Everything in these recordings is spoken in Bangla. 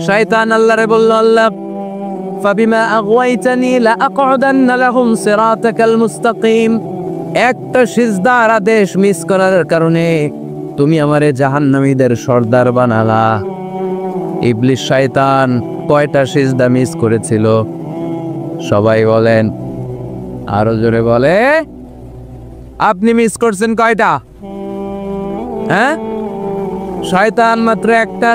শয়তান আল্লাহরে বলল, আল্লাহ ফাবিমা আগওয়াইতানি লাআকউদান্না লাহুম সিরাতাকাল মুস্তাকিম, একটা সিজদার আদেশ মিস করার কারণে তুমি আমারে জাহান্নামীদের সর্দার বানালা। ইবলিস শয়তান কয়টা সিজদা মিস করেছিল? সবাই বলেন, আরো জোরে বলে, আপনি মিস করছেন কয়টা? হ্যাঁ, শয়তান মাত্র একটা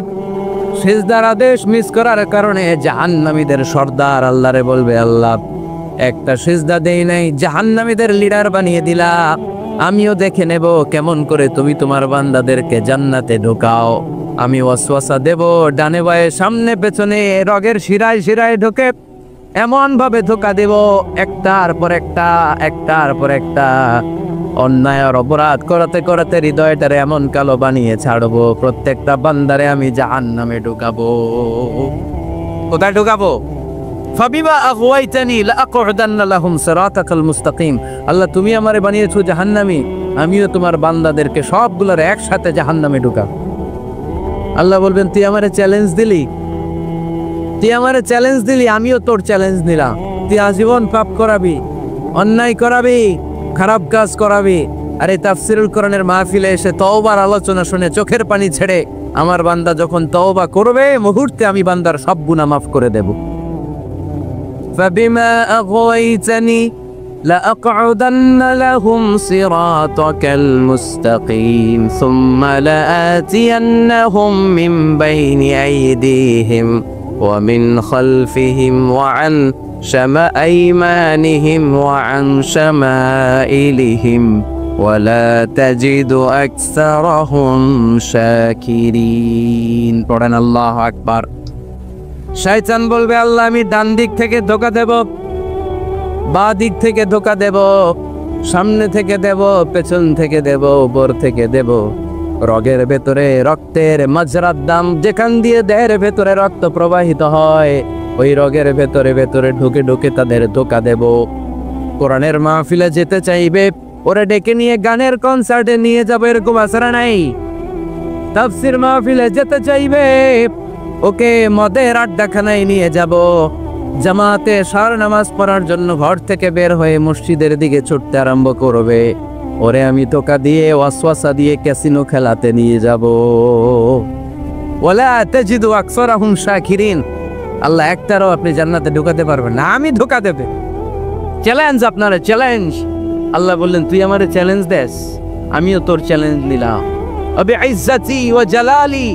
সিজদার আদেশ মিস করার কারণে জাহান্নামীদের সর্দার আল্লাহরে বলবে, আল্লাহ একটা সিজদা দেই নাই, জাহান্নামীদের লিডার বানিয়ে দিলা। আমিও দেখে নেব কেমন করে তুমি তোমার বান্দাদেরকে জান্নাতে ঢোকাও। আমি ওয়াসওয়াসা দেব, ডানে বায়ে সামনে পেছনে রগের শিরায় শিরায় ঢোকে এমন ভাবে ধোকা দেব, একটার পর একটা একটার পর একটা অন্যায় আর অপরাধ করাতে করাতে হৃদয়টারে এমন কালো বানিয়ে ছাড়বো, প্রত্যেকটা বান্দারে আমি জাহান্নামে ঢুকাবো। কোথায় ঢুকাবো? ফাবিমা আগওয়াইতানি লাআকউদান্না লাহুম সিরাতাকাল মুস্তাকিম, আল্লাহ তুমি আমারে বানিয়েছো জাহান্নামী, আমিও তোমার বান্দাদেরকে সবগুলোর একসাথে জাহান্নামে ঢুকাবো। আল্লাহ বলবেন, তুই আমারে চ্যালেঞ্জ দিলি, তুই আমারে চ্যালেঞ্জ দিলি, আমিও তোর চ্যালেঞ্জ নিলাম। তুই আজীবন পাপ করাবি, অন্যায় করাবি, খারাপ কাজ করাবি, আর এই তাফসীরুল কোরআনের মাহফিলে এসে তওবার আলোচনা শুনে চোখের পানি ছেড়ে আমার বান্দা যখন তওবা করবে, মুহূর্তে আমি বান্দার সব গুনাহ মাফ করে দেব। ফাবিমা আগওয়াইতানি লাআকউদান্না লাহুম সিরাতাকাল মুস্তাকিম সুম্মা লাআতিয়ান্নাহুম মিন বাইনি আইদিহিম ওয়া মিন খালফিহিম ওয়া আন শামাআইমানিহিম ওয়া আন শামাইলিহিম ওয়ালা তাজিদু আকসারাহুম শাকিরিন। পড়েন আল্লাহু আকবার। শয়তান বলবে, আল্লাহ আমি ডান দিক থেকে ধোঁকা দেব, বাঁ দিক থেকে ধোঁকা দেব, সামনে থেকে দেব, পেছন থেকে দেব, উপর থেকে দেব, রগের ভেতরে রক্তের মাজরার দাম, যেখান দিয়ে দেহের ভেতরে রক্ত প্রবাহিত হয় ওই রগের ভেতরে ভেতরে ঢুকে ঢুকে তাদের ধোঁকা দেব। কোরআনের মাহফিলে যেতে চাইবে ওরা ডেকে নিয়ে গানের কনসার্টে নিয়ে যাবো, এরকম আশা নাই। তাফসীর মাহফিলে যেতে চাইবে ওকে মদের আড্ডাখানায় নিয়ে যাব, জামাতে সার নামাজ পড়ার জন্য ঘর থেকে বের হয়ে মসজিদের দিকে ছুটতে আরম্ভ করবে, ওরে আমি ধোঁকা দিয়ে ওয়াসওয়াসা দিয়ে ক্যাসিনো খেলাতে নিয়ে যাব। ওয়ালা তাজিদু আকসারাহুম শাকিরিন, আল্লাহ একটারও আপনি জান্নাতে ঢোকাতে পারবেন না, আমি ধোঁকা দেবে। চ্যালেঞ্জ, আপনারা চ্যালেঞ্জ। আল্লাহ বললেন, তুই আমারে চ্যালেঞ্জ দেস, আমিও তোর চ্যালেঞ্জ নিলাম। আবি ইজ্জতি ওয়া জালালি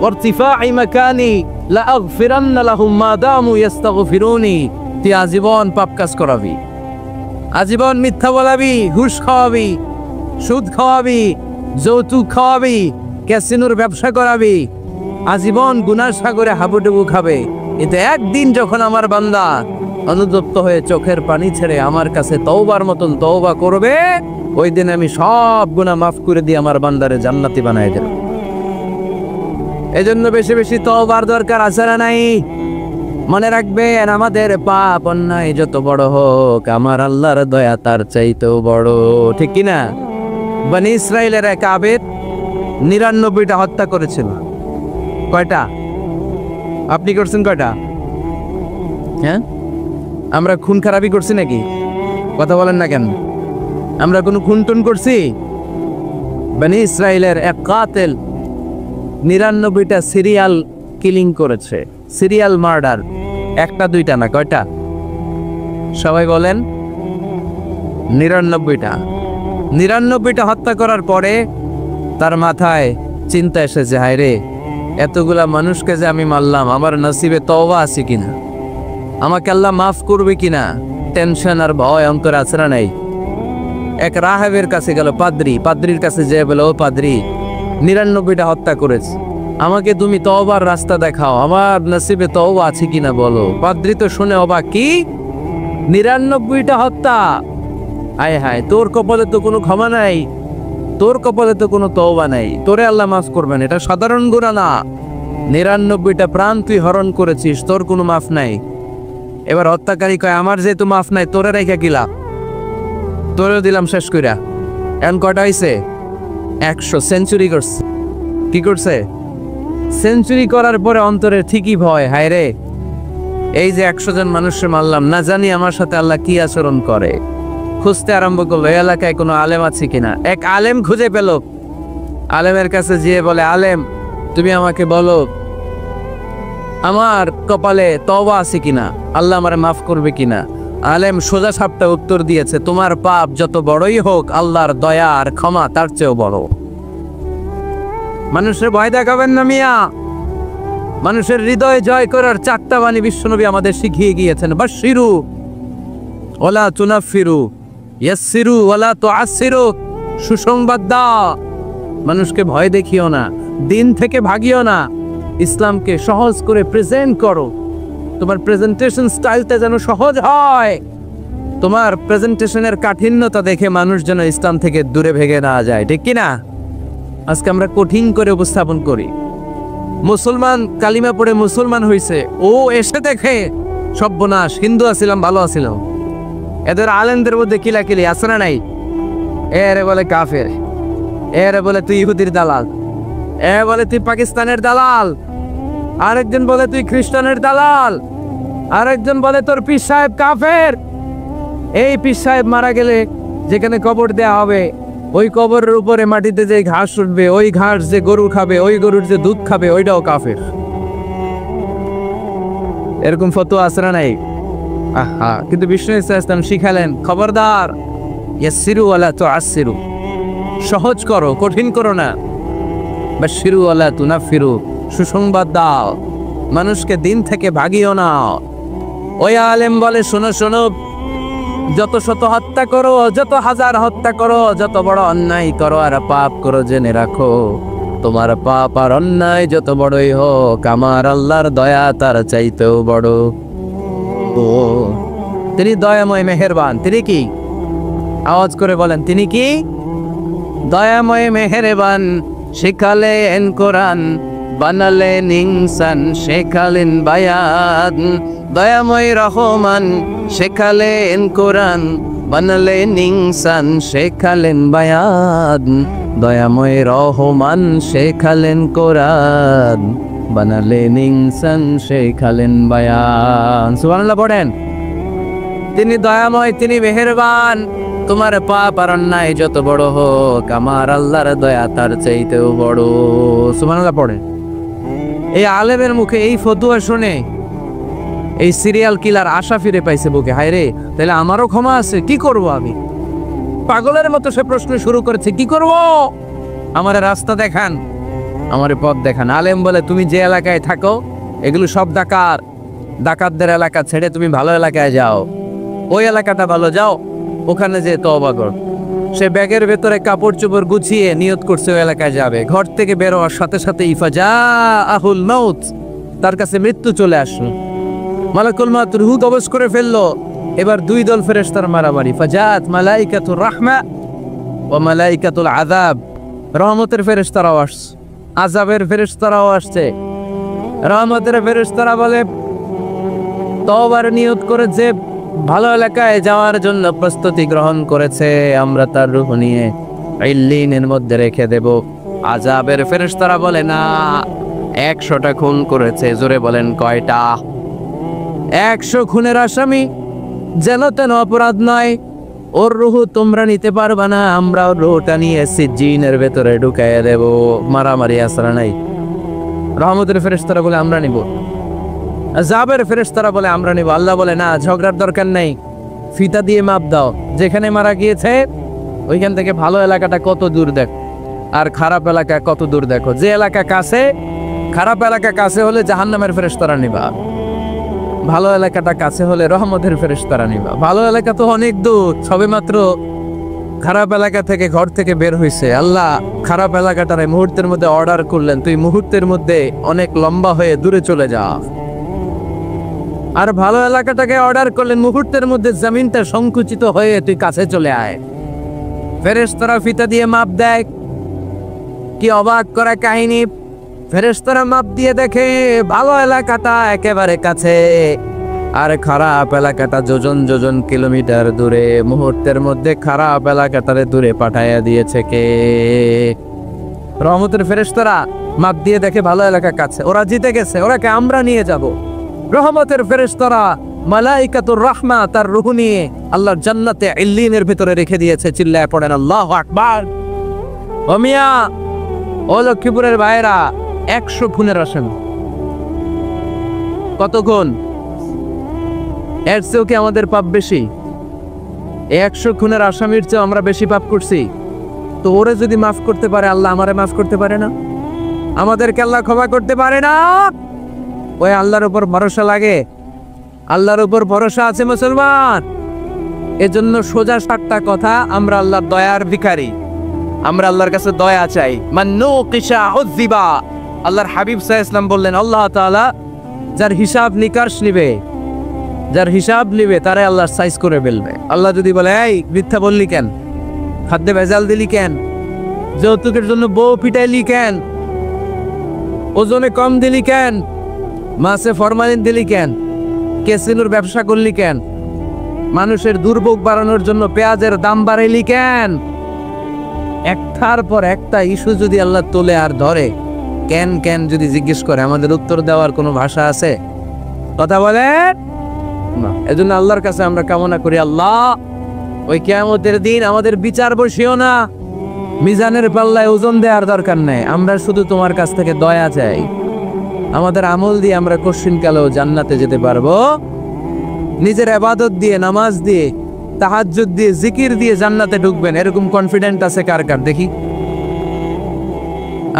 ওয়া ইরতিফাই মাকানি লাআগফিরান্না লাহুম মা দামু ইস্তাগফিরুনি। তুই আজীবন পাপ কাজ করাবি, আজীবন মিথ্যা বলাবি, ঘুষ খাওয়াবি, সুদ খাওয়াবি, যৌতুক খাওয়াবি, ক্যাসিনোর ব্যবসা করাবি, আজীবন গুনার সাগরে হাবুডুবু খাবে। কিন্তু একদিন যখন আমার বান্দা অনুতপ্ত হয়ে চোখের পানি ছেড়ে আমার কাছে তওবার মতন তওবা করবে, ওই দিন আমি সব গুনাহ মাফ করে দিয়ে আমার বান্দারে জান্নাতি বানাই দেব। এজন্য বেশি বেশি তওবার দরকার আছে না নাই? মনে রাখবেন, আমাদের পাপ অন্যায় যত বড় হোক, আমার আল্লাহর দয়া তার চাইতেও বড়, ঠিক কিনা? বনি ইসরাইলের এক আবেদ ৯৯টা হত্যা করেছিল। কয়টা? আপনি করছেন কয়টা? হ্যাঁ, আমরা খুন খারাপি করছি নাকি? কথা বলেন না কেন? আমরা কোনো খুন টুন করছি? বনি ইসরাইলের এক কাতেল ৯৯টা সিরিয়াল কিলিং করেছে, সিরিয়াল মার্ডার, একটা দুইটা না, কয়টা? সবাই বলেন। ৯৯টা। ৯৯টা হত্যা করার পরে তার মাথায় চিন্তা এসেছে, হায় রে, এতগুলা মানুষকে যে আমি মারলাম, আমার নসিবে তওবা আছে কিনা, আমাকে আল্লাহ মাফ করবে কিনা, টেনশন আর ভয় অন্তরে আছে না নাই? এক রাহেবের কাছে গেল, পাদ্রির কাছে যে বলে, ও পাদ্রি, ৯৯টা হত্যা করেছে, আমাকে তুমি তওবার রাস্তা দেখাও, আমার নসিবে তওবা আছে কিনা বলো। পাদ্রি তো শুনে অবাক, কি ৯৯টা হত্যা? হায় হায়, তোর কপালে তো কোনো ক্ষমা নাই, তোর কপালে তো কোনো তওবা নাই, তোরে আল্লাহ মাফ করবেন, এটা সাধারণ গুনাহ না। ৯৯টা প্রাণ তুই হরণ করেছিস, তোর কোনো মাফ নাই। এবার হত্যাকারী কয়, আমার যেহেতু মাফ নাই, তোরে রেখে গেলা, তোরেও দিলাম শেষ কইরা। এখন কয়টা হয়েছে? ১০০। সেঞ্চুরি করছে। কি করছে? সেঞ্চুরি করার পরে অন্তরে ঠিকই ভয়, হায় রে এই যে 100 জন মানুষকে মারলাম, না জানি আমার সাথে আল্লাহ কি আচরণ করে। খুঁজতে আরম্ভ করলো এই এলাকায় কোনো আলেম আছে কিনা। এক আলেম খুঁজে পেল। আলেমের কাছে গিয়ে বলে, আলেম তুমি আমাকে বলো আমার কপালে তওবা আছে কিনা, আল্লাহ আমারে মাফ করবে কিনা। আলেম সোজা সাপটা উত্তর দিয়েছে, তোমার পাপ যত বড়ই হোক আল্লাহর দয়া আর ক্ষমা তার চেয়েও বড়। মানুষের ভয় দেখাবেন না মিয়া। মানুষের হৃদয় জয় করার 4টা বাণী বিশ্বনবী আমাদের শিখিয়ে গিয়েছেন। বাশশিরু ওয়ালা তুনাফিরু, ইয়াসসিরু ওয়ালা তুআসসিরু। সুসংবাদ দাও, মানুষকে ভয় দেখিও না, দিন থেকে ভাগিও না, ইসলামকে সহজ করে প্রেজেন্ট করো। তোমার প্রেজেন্টেশন স্টাইলটা যেন সহজ হয়, তোমার প্রেজেন্টেশনের কাঠিন্যতা দেখে মানুষ যেন ইসলাম থেকে দূরে ভেগে না যায়, ঠিক কিনা? আজকে আমরা কঠিন করে উপস্থাপন করি। মুসলমান কালিমা পড়ে মুসলমান হইছে, ও এসে দেখে সর্বনাশ, হিন্দু আছিলাম ভালো আছিলাম। এদের আলেমদের মধ্যে কিলাকিলি আছে না নাই? এরে বলে কাফের, এরে বলে তুই ইহুদির দালাল, এ বলে তুই পাকিস্তানের দালাল, আরেকজন বলে তুই খ্রিস্টানের দালাল, আরেকজন বলে তোর পীর সাহেব কাফের। এই পীর সাহেব মারা গেলে যেখানে কবর দেয়া হবে, ওই কবরের উপরে মাটিতে যে ঘাস উঠবে, ওই ঘাস যে গরু খাবে, ওই গরুর যে দুধ খাবে, ওইটাও কাফের। এরকম ফতোয়া আছে না নাই? আহা, কিন্তু বিষ্ণু ইসলাম শিখালেন, খবরদার, ইয়াসসিরু ওয়ালা তুআসসিরু, সহজ করো, কঠিন করো না। বাশশিরু ওয়ালা তুনাফিরু, সুসংবাদ দাও, মানুষকে দিন থেকে ভাগিও না। ওই আলেম বলে, শোনো শোনো, যত শত হত্যা করো, যত হাজার হত্যা করো, যত বড় অন্যায় করো আর পাপ করো, জেনে রাখো তোমার পাপ আর অন্যায় যত বড়ই হোক, আমার আল্লাহর দয়া তার চাইতেও বড়। ও তিনি দয়াময় মেহেরবান। তিনি কি? আওয়াজ করে বলেন, তিনি কি? দয়াময় মেহেরবান। শিখালেন কোরআন, বানালেন ইনসান, শেখালেন বায়ান। দয়াময় রহমান, শেখালেন কোরআন, বানালেন ইনসান, শেখালেন বায়ান। দয়াময় রহমান, শেখালেন কোরআন, বানালেন ইনসান, শেখালেন বায়ান। সুবহানাল্লাহ পড়েন। তিনি দয়াময়, তিনি মেহেরবান। তোমার পাপ আর অন্যায় যত বড় হোক, আমার আল্লাহর দয়া তার চাইতেও বড়। সুবহানাল্লাহ পড়েন। এই আলেমের মুখে এই ফতোয়া শুনে এই সিরিয়াল কিলার আশা ফিরে পাইছে বুকে। হায় রে, তাহলে আমারও ক্ষমা আছে, কি করব আমি? পাগলের মতো সে প্রশ্ন শুরু করেছে, কি করব? আমারে রাস্তা দেখান, আমারে পথ দেখান। আলেম বলে, তুমি যে এলাকায় থাকো এগুলো সব ডাকাতদের এলাকা ছেড়ে তুমি ভালো এলাকায় যাও, ওই এলাকাটা ভালো, যাও ওখানে যে তওবা কর। সে ব্যাগের ভেতরে কাপড় চোপড় গুছিয়ে নিয়ত করছে ওই এলাকায় যাবে। ঘর থেকে বের হওয়ার সাথে সাথে ইফাজাহুল মাউত, তার কাছে মৃত্যু চলে আসলো। মালাকুল মাউত রূহ কবজ করে ফেললো। এবার 2 দল ফেরেশতার মারামারি। ফাজাত মালাইকাতুর রাহমা ওয়া মালাইকাতুল আযাব। রহমতের ফেরেশতারাও আসছে, আযাবের ফেরেশতারাও আসছে। রহমতের ফেরেশতারা বলে, তওবার নিয়ত করেছে, ভালো এলাকায় যাওয়ার জন্য প্রস্তুতি গ্রহণ করেছে, আমরা তার রূহ নিয়ে ইল্লিনের মধ্যে রেখে দেব। আযাবের ফেরেশতারা বলে, না, 100টা খুন করেছে। জোরে বলেন, কয়টা? 100 খুনের আসামি, যেন তেন অপরাধ নয়, ওর রূহ তোমরা নিতে পারবা না, আমরা ওর রূহটা নিয়ে সিজ্জিনের ভেতরে ঢুকাইয়া দেব। মারামারি আসরা নাই। রহমতের ফেরেশতারা বলে, আমরা নিব। আযাবের ফেরেশতারা বলে, আমরা নিব। আল্লাহ বলে, না, ঝগড়ার দরকার নাই, ফিতা দিয়ে মাপ দাও। যেখানে মারা গিয়েছে ওইখান থেকে ভালো এলাকাটা কত দূর দেখো, আর খারাপ এলাকা কত দূর দেখো। যে এলাকা কাছে, খারাপ এলাকা কাছে হলে জাহান্নামের ফেরেশতারা নিবা, ভালো এলাকাটা কাছে হলে রহমতের ফেরেশতারা নিবা। ভালো এলাকা তো অনেক দূর, সবেমাত্র খারাপ এলাকা থেকে ঘর থেকে বের হইছে। আল্লাহ খারাপ এলাকাটারে মুহূর্তের মধ্যে অর্ডার করলেন, তুই মুহূর্তের মধ্যে অনেক লম্বা হয়ে দূরে চলে যা। আর ভালো এলাকাটাকে অর্ডার করলেন, মুহূর্তের মধ্যে জমিনটা সংকুচিত হয়ে তুই কাছে চলে আয়। ফেরেশতারা ফিতা দিয়ে মাপ দেয়। কি অবাক করা কাহিনী! ফেরেশতারা মাপ দিয়ে দেখে ভালো এলাকাটা একেবারে কাছে, আর খারাপ এলাকাটা যোজন যোজন কিলোমিটার দূরে। মুহূর্তের মধ্যে খারাপ এলাকাটারে দূরে পাঠাইয়া দিয়েছে কে? রহমতের ফেরেশতারা। মাপ দিয়ে দেখে ভালো এলাকা কাছে, ওরা জিতে গেছে, ওরাকে আমরা নিয়ে যাব। রহমতের ফেরেশতারা মালাইকাতুর রাহমা তার রূহ নিয়ে আল্লাহর জান্নাতে ইল্লিনের ভিতরে রেখে দিয়েছে। চিল্লায় পড়েন আল্লাহু আকবার। ও মিয়া, ও লক্ষ্মীপুরের ভাইরা, 100 খুনের আসামি। কত গুণ? এর চেয়েও কি আমাদের পাপ বেশি? 100 খুনের আসামির চেয়ে আমরা বেশি পাপ করছি। তো ওরে যদি মাফ করতে পারে আল্লাহ, আমারে মাফ করতে পারে না? আমাদেরকে আল্লাহ ক্ষমা করতে পারে না? ওই আল্লাহর উপর ভরসা লাগে? আল্লাহর উপর ভরসা আছে মুসলমান। এজন্য সোজা সাতটা কথা, আমরা আল্লাহর দয়ার ভিখারি, আমরা আল্লাহর কাছে দয়া চাই। মান্নু কিসা উযিবা, আল্লাহর হাবিব সাল্লাল্লাহু আলাইহি ওয়াসাল্লাম বললেন, আল্লাহ তাআলা যার হিসাব নিকাশ নিবে, যার হিসাব নিবে তারে আল্লাহ সাইজ করে ফেলবে। আল্লাহ যদি বলে, এই মিথ্যা বললি কেন, খাদ্যে ভেজাল দিলি কেন, যৌতুকের জন্য বউ পিটাইলি কেন, ওজনে কম দিলি কেন, মাছে ফরমালিন দিলি কেন, ক্যাসিনোর ব্যবসা করলি কেন, মানুষের দুর্ভোগ বাড়ানোর জন্য পেঁয়াজের দাম বাড়াইলি কেন, একটার পর একটা ইস্যু যদি আল্লাহ তোলে আর ধরে, কেন কেন যদি জিজ্ঞেস করে, আমাদের উত্তর দেওয়ার কোনো ভাষা আছে? কথা বলেন না। এজন্য আল্লাহর কাছে আমরা কামনা করি, আল্লাহ ওই কিয়ামতের দিন আমাদের বিচার বসিও না, মিজানের পাল্লায় ওজন দেওয়ার দরকার নেই, আমরা শুধু তোমার কাছ থেকে দয়া চাই। আমাদের আমল দিয়ে আমরা কশিনকালেও জান্নাতে যেতে পারবো। নিজের ইবাদত দিয়ে, নামাজ দিয়ে, তাহাজ্জুদ দিয়ে, জিকির দিয়ে জান্নাতে ঢুকবেন, এরকম কনফিডেন্ট আছে কার কার? দেখি।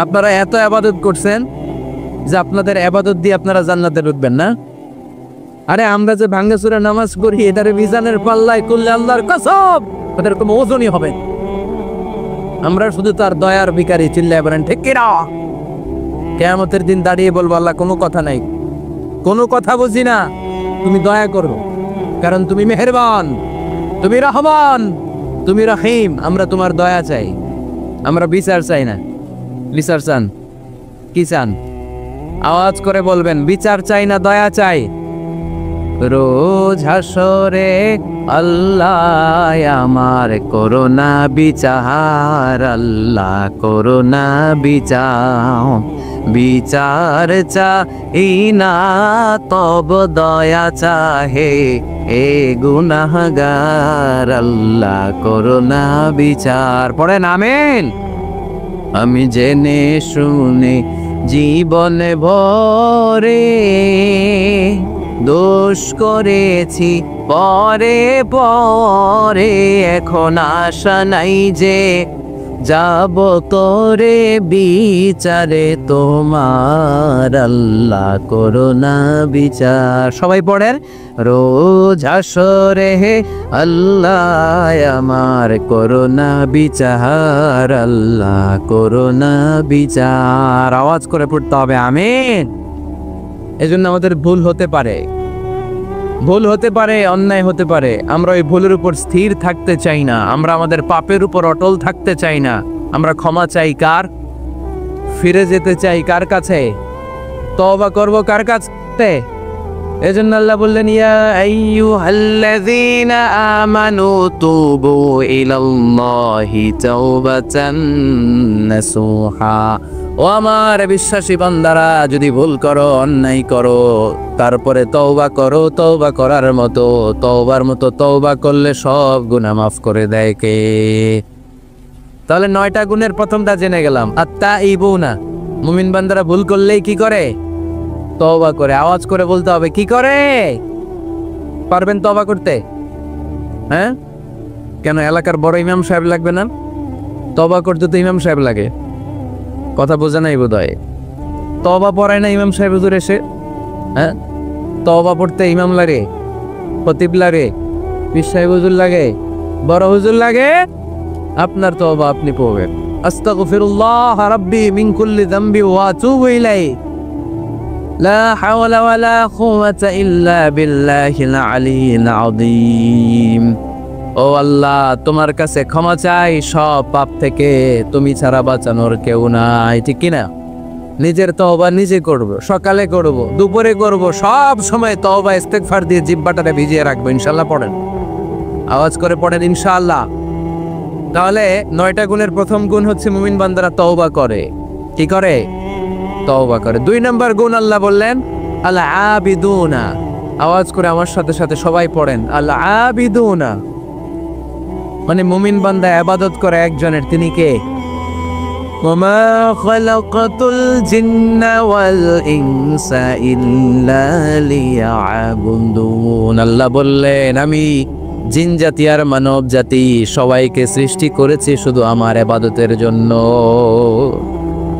আপনারা এত ইবাদত করছেন যে আপনাদের ইবাদত দিয়ে আপনারা জান্নাতে ঢুকবেন না? আরে আমরা যে ভাঙ্গাচুরা নামাজ করি, এটারে মিজানের পাল্লায় করলে আল্লাহর কসম ওদের কোনো ওজনই হবে। আমরা শুধু তার দয়ার ভিখারি। চিল্লায় বলেন ঠিক কি না? কিয়ামতের দিন দাঁড়িয়ে বলবো, আল্লাহ কোনো কথা নাই, কোনো কথা বুঝি না, তুমি দয়া করো, কারণ তুমি মেহেরবান, তুমি রহমান, তুমি রহিম। আমরা তোমার দয়া চাই, আমরা বিচার চাই না। বিচার চান? কি চান? আওয়াজ করে বলবেন, বিচার চাই না দয়া চাই। রোজ হাসরে আল্লাহ আমার করোনা বিচার, আল্লাহ করোনা বিচার, বিচার চাই না তব দয়া চাহে এ গুনাহগার, আল্লাহ করোনা বিচার। পড়েন আমিন। আমি জেনে শুনে জীবনে ভরে দোষ করেছি পরে পরে, এখন আশা নাই যে যাব তোরে বিচারে তোমার, আল্লাহ করোনা বিচার। সবাই পড়েন, রোজ হাসরে আল্লাহ আমার করোনা বিচার, আল্লাহ করোনা বিচার। আওয়াজ করে পড়তে হবে আমিন। এজন্য আমাদের ভুল হতে পারে, ভুল হতে পারে, অন্যায় হতে পারে, আমরা ওই ভুলের উপর স্থির থাকতে চাই না, আমরা আমাদের পাপের উপর অটল থাকতে চাই না। আমরা ক্ষমা চাই কার? ফিরে যেতে চাই কার কাছে? তওবা করব কার কাছে? এজন্য আল্লাহ বললেন, ইয়া আইয়ুহাল্লাযীনা আমানু তুবু ইলাল্লাহি তাওবাতান নাসুহা। ও আমার বিশ্বাসী বান্দারা, যদি ভুল করো, অন্যায় করো, তারপরে তওবা করো, তওবা করার মতো, তওবার মতো তওবা করলে সব গুনাহ মাফ করে দেয় কে? তাহলে 9টা গুণের প্রথমটা জেনে গেলাম, আত্তাইবুনা। মুমিন বান্দারা ভুল করলেই কি করে? তওবা করে। আওয়াজ করে বলতে হবে, কি করে? পারবেন তওবা করতে? হ্যাঁ, কেন এলাকার বড় ইমাম সাহেব লাগবে না? তওবা করতে তো ইমাম সাহেব লাগে। কথা বোঝা নাই বোধহয়। তওবা পড়ায় না ইমাম সাহেব হুজুর এসে? হ্যাঁ, তওবা পড়তে ইমাম লাগে, খতিব লাগে, পীর সাহেব হুজুর লাগে, বড় হুজুর লাগে। আপনার তওবা আপনি পড়বেন, আস্তাগফিরুল্লাহ রাব্বি মিন কুল্লি যামবি ওয়া আতুবু ইলাইহি, লা হাওলা ওয়ালা কুওয়াতা ইল্লা বিল্লাহিল আলিয়্যিল আযীম। ও আল্লাহ, তোমার কাছে ক্ষমা চাই সব পাপ থেকে, তুমি ছাড়া বাঁচানোর কেউ নাই। ঠিক কিনা? নিজের তওবা নিজে করব, সকালে করব, দুপুরে করব, সব সময় তওবা ইস্তেগফার দিয়ে জিহ্বাটারে ভিজিয়ে রাখবো ইনশাআল্লাহ। পড়েন, আওয়াজ করে পড়েন ইনশাআল্লাহ। তাহলে 9টা গুণের প্রথম গুণ হচ্ছে মুমিন বান্দারা তওবা করে। কি করে? তওবা করে। 2 নম্বর গুণ আল্লাহ বললেন আল আবিদুনা, আওয়াজ করে আমার সাথে সাথে সবাই পড়েন আল আবিদুনা, মানে মুমিন বান্দা ইবাদত করে একজনের, তিনি কে? ওমা খালাকাতুল জিন্না ওয়াল ইনসা ইল্লা লিয়াবুদুন, আল্লাহ বললেন আমি জিন জাতি আর মানব জাতি সবাইকে সৃষ্টি করেছি শুধু আমার ইবাদতের জন্য।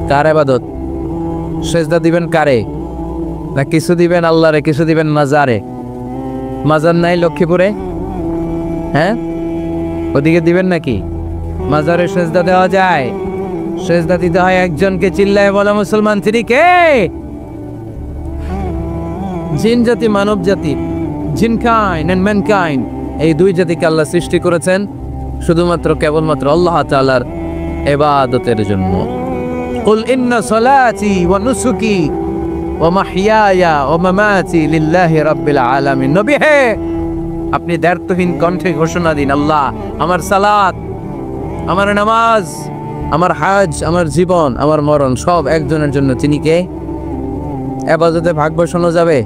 কার ইবাদত? সেজদা দিবেন কারে? না কিছু দিবেন আল্লাহরে, কিছু দিবেন মাজারে? মাজার নাই লক্ষ্মীপুরে? হ্যাঁ, ওদিকে দিবেন নাকি? মাজারে সেজদা দেওয়া যায়? সেজদা দিতে হয় একজনকে। চিল্লায় বলো মুসলমান, তিনি কে? জিন জাতি মানব জাতি, জিনকাইন্ড এন্ড ম্যানকাইন্ড, এই 2 জাতিকে আল্লাহ সৃষ্টি করেছেন শুধুমাত্র কেবলমাত্র আল্লাহ তাআলার ইবাদতের জন্য। কুল ইন্না সলাতি ওয়া নুসুকি ওয়া মাহইয়ায়া ওয়া মামাতি লিল্লাহি রাব্বিল আলামিন। নবী হে, আপনি দ্ব্যর্থহীন কণ্ঠে ঘোষণা দিন, আল্লাহ আমার সালাত, আমার নামাজ, আমার হজ, আমার জীবন, আমার মরণ সব একজনের জন্য। তিনি কে? ইবাদতে ভাগ বসানো যাবে?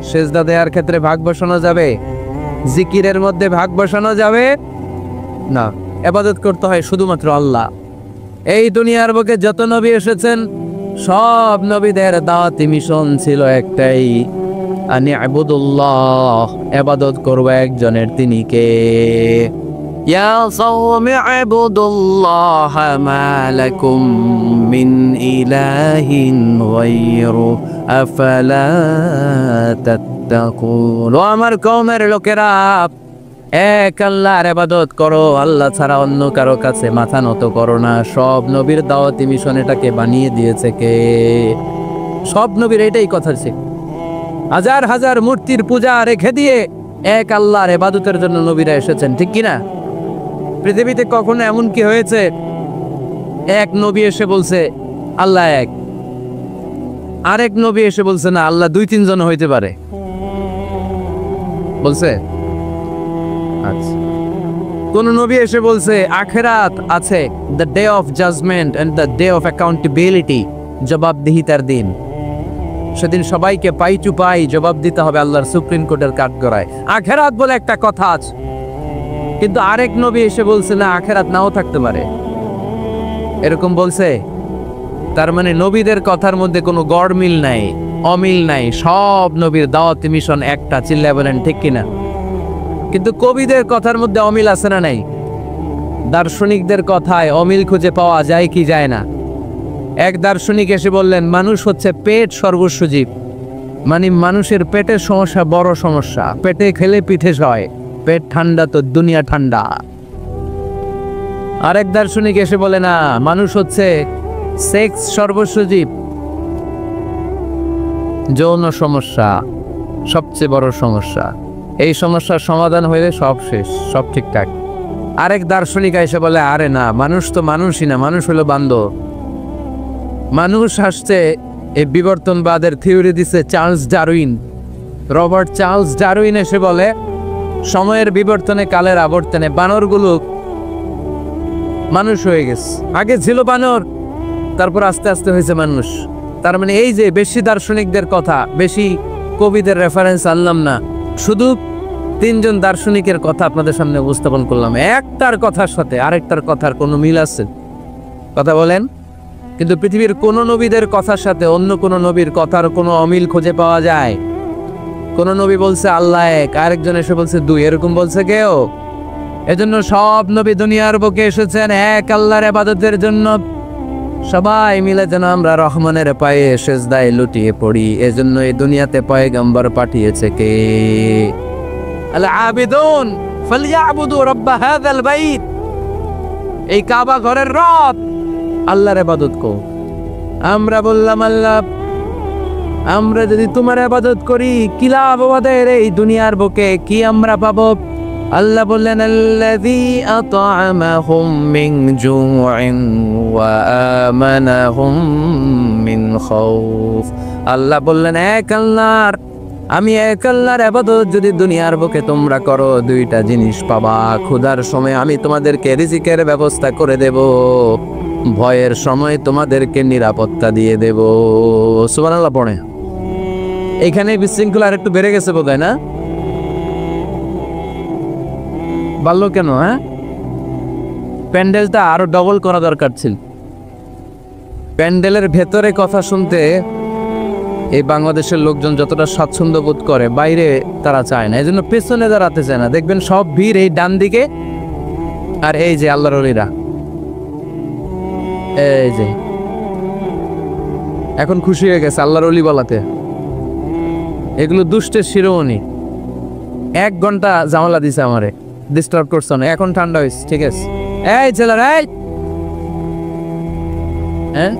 সেজদা দেওয়ার ক্ষেত্রে ভাগ বসানো যাবে? জিকিরের মধ্যে ভাগ বসানো যাবে না। ইবাদত করতে হয় শুধুমাত্র আল্লাহ। এই দুনিয়ার বুকে যত নবী এসেছেন সব নবীদের দাওয়াতি মিশন ছিল একটাই, আনি আবুদুল্লাহ, ইবাদত করব একজনের, তিনি কে? ইয়া কওমি আবুদুল্লাহ মা লাকুম মিন ইলাহিন গায়রু আফালা তাত্তাকুন। ও আমার কওমের লোকেরা, এক আল্লাহর ইবাদত করো, আল্লাহ ছাড়া অন্য কারো কাছে মাথা নত করো না। সব নবীর দাওয়াতি মিশন এটাকে বানিয়ে দিয়েছে কে? সব নবীর এটাই কথা ছিল। হাজার হাজার মূর্তির পূজা রেখে দিয়ে এক আল্লাহর ইবাদতের জন্য নবীরা এসেছেন, ঠিক কি না? পৃথিবীতে কখনো এমন কি হয়েছে এক নবী এসে বলছে আল্লাহ এক, আরেক নবী এসে বলছে না আল্লাহ 2-3 জন হইতে পারে? বলছে? আচ্ছা, কোন নবী এসে বলছে আখিরাত আছে, the day of judgement and the day of accountability, জবাবদিহিতার দিন, সেদিন সবাইকে পাই টু পাই জবাব দিতে হবে আল্লাহর সুপ্রিম কোর্টের কাঠগড়ায়। আখিরাত বলে একটা কথা আছে, কিন্তু আরেক নবী এসে বলছে না আখিরাত নাও থাকতে পারে। এরকম বলছে? তার মানে নবীদের কথার মধ্যে কোনো গড়মিল নাই, অমিল নাই। সব নবীর দাওয়াতি মিশন একটা। চিল্লায় বলেন ঠিক কিনা? কিন্তু কবিদের কথার মধ্যে অমিল আছে না নাই? দার্শনিকদের কথায় অমিল খুঁজে পাওয়া যায় কি যায় না? এক দার্শনিক এসে বললেন মানুষ হচ্ছে পেট সর্বস্ব জীব, মানে মানুষের পেটের সমস্যা বড় সমস্যা, পেটে খেলে পিঠে সয়, পেট ঠান্ডা তো দুনিয়া ঠান্ডা। আরেক দার্শনিক এসে বলে না, মানুষ হচ্ছে সেক্স সর্বস্ব জীব, যৌন সমস্যা সবচেয়ে বড় সমস্যা, এই সমস্যার সমাধান হইলে সব শেষ, সব ঠিকঠাক। আরেক দার্শনিক এসে বলে আরে না, মানুষ তো মানুষই না, মানুষ হলো বান্দর। মানুষ আসছে এই বিবর্তনবাদের থিওরি দিছে Charles Darwin, Robert Charles Darwin এসে বলে সময়ের বিবর্তনে কালের আবর্তনে বানরগুলো মানুষ হয়ে গেছে, আগে ছিল বানর, তারপর আস্তে আস্তে হয়েছে মানুষ। তার মানে এই যে বেশি দার্শনিকদের কথা, বেশি কবিদের রেফারেন্স আনলাম না, শুধু 3 জন দার্শনিকের কথা আপনাদের সামনে উপস্থাপন করলাম। একটার কথার সাথে আরেকটার কথার কোনো মিল আছে? কথা বলেন। কিন্তু পৃথিবীর কোন নবীদের কথার সাথে অন্য কোন নবীর কথার কোনো অমিল খুঁজে পাওয়া যায়? কোন নবী বলছে আল্লাহ এক, আরেকজন এসে বলছে 2, এরকম বলছে কেউ? এজন্য সব নবী দুনিয়ার বুকে এসেছেন এক আল্লাহর ইবাদতের জন্য। সবাই মিলে যেন আমরা রহমানের পায়ে সেজদায় লুটিয়ে পড়ি। এজন্য এই দুনিয়াতে পয়গম্বর পাঠিয়েছে কে? আল আবিদুন ফালইয়াবুদু রাব্ব হাযাল বাইত, এই কাবা ঘরের রব আল্লাহর ইবাদত কো। আমরা বললাম আল্লাহ, আমরা যদি তোমার ইবাদত করি কি লাভ আমাদের এই দুনিয়ার বুকে, কি আমরা পাবো? আল্লাহ বললেন আল্লাযী আত'আমাহুম মিন জু'ইন ওয়া আমানাহুম মিন খাউফ। আল্লাহ বললেন এক আল্লাহর, আমি এক আল্লাহর ইবাদত যদি দুনিয়ার বুকে তোমরা করো 2টা জিনিস পাবা। ক্ষুধার সময় আমি তোমাদেরকে রিজিকের ব্যবস্থা করে দেব, ভয়ের সময় তোমাদেরকে নিরাপত্তা দিয়ে দেব। সুবহানাল্লাহ পড়ে। এখানে বিশৃঙ্খলা আর একটু বেড়ে গেছে বোধহয়, না? বাড়লো কেন? হ্যাঁ, প্যান্ডেলটা আরো ডবল করা দরকার ছিল। প্যান্ডেলের ভেতরে কথা শুনতে এই বাংলাদেশের লোকজন যতটা স্বাচ্ছন্দ্য বোধ করে, বাইরে তারা চায় না। এই জন্য পেছনে দাঁড়াতে চায় না। দেখবেন সব ভিড় এই ডান দিকে, আর এই যে আল্লাহর ওলিরা, এই যে এখন খুশি হয়ে গেছে আল্লাহর ওলি বলাতে। এগুলো দুষ্টের শিরোমণি। 1 ঘন্টা ঝামেলা দিছে আমারে, ডিস্টার্ব করছো না। এখন ঠান্ডা হয়েছে, ঠিক আছে? এই ছেলেরা, এই হ্যাঁ,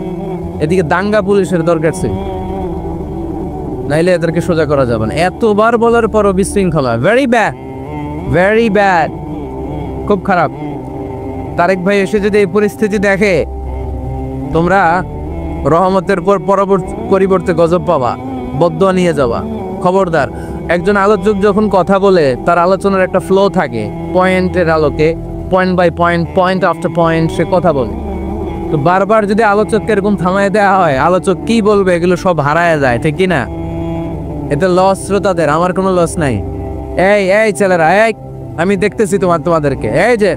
এদিকে দাঙ্গা পুলিশের দরকার ছিল, নাইলে এদেরকে সোজা করা যাবে না। এতবার বলার পরও বিশৃঙ্খলা, ভেরি ব্যাড, ভেরি ব্যাড, খুব খারাপ। তারেক ভাই এসে যদি এই পরিস্থিতি দেখে, তোমরা রহমতের পর পরিবর্তে গজব পাবা, বদদোয়া নিয়ে যাবা। খবরদার। একজন আলোচক যখন কথা বলে, তার আলোচনার একটা ফ্লো থাকে, পয়েন্টের আলোকে, point by point, point after point সে কথা বলে। তো বারবার যদি আলোচককে এরকম থামায় দেওয়া হয়, আলোচক কি বলবে এগুলো সব হারায় যায়, ঠিক কি না? এতে লস শ্রোতাদের, আমার কোনো লস নাই। এই এই ছেলেরা, এই আমি দেখতেছি তোমাদেরকে, এই যে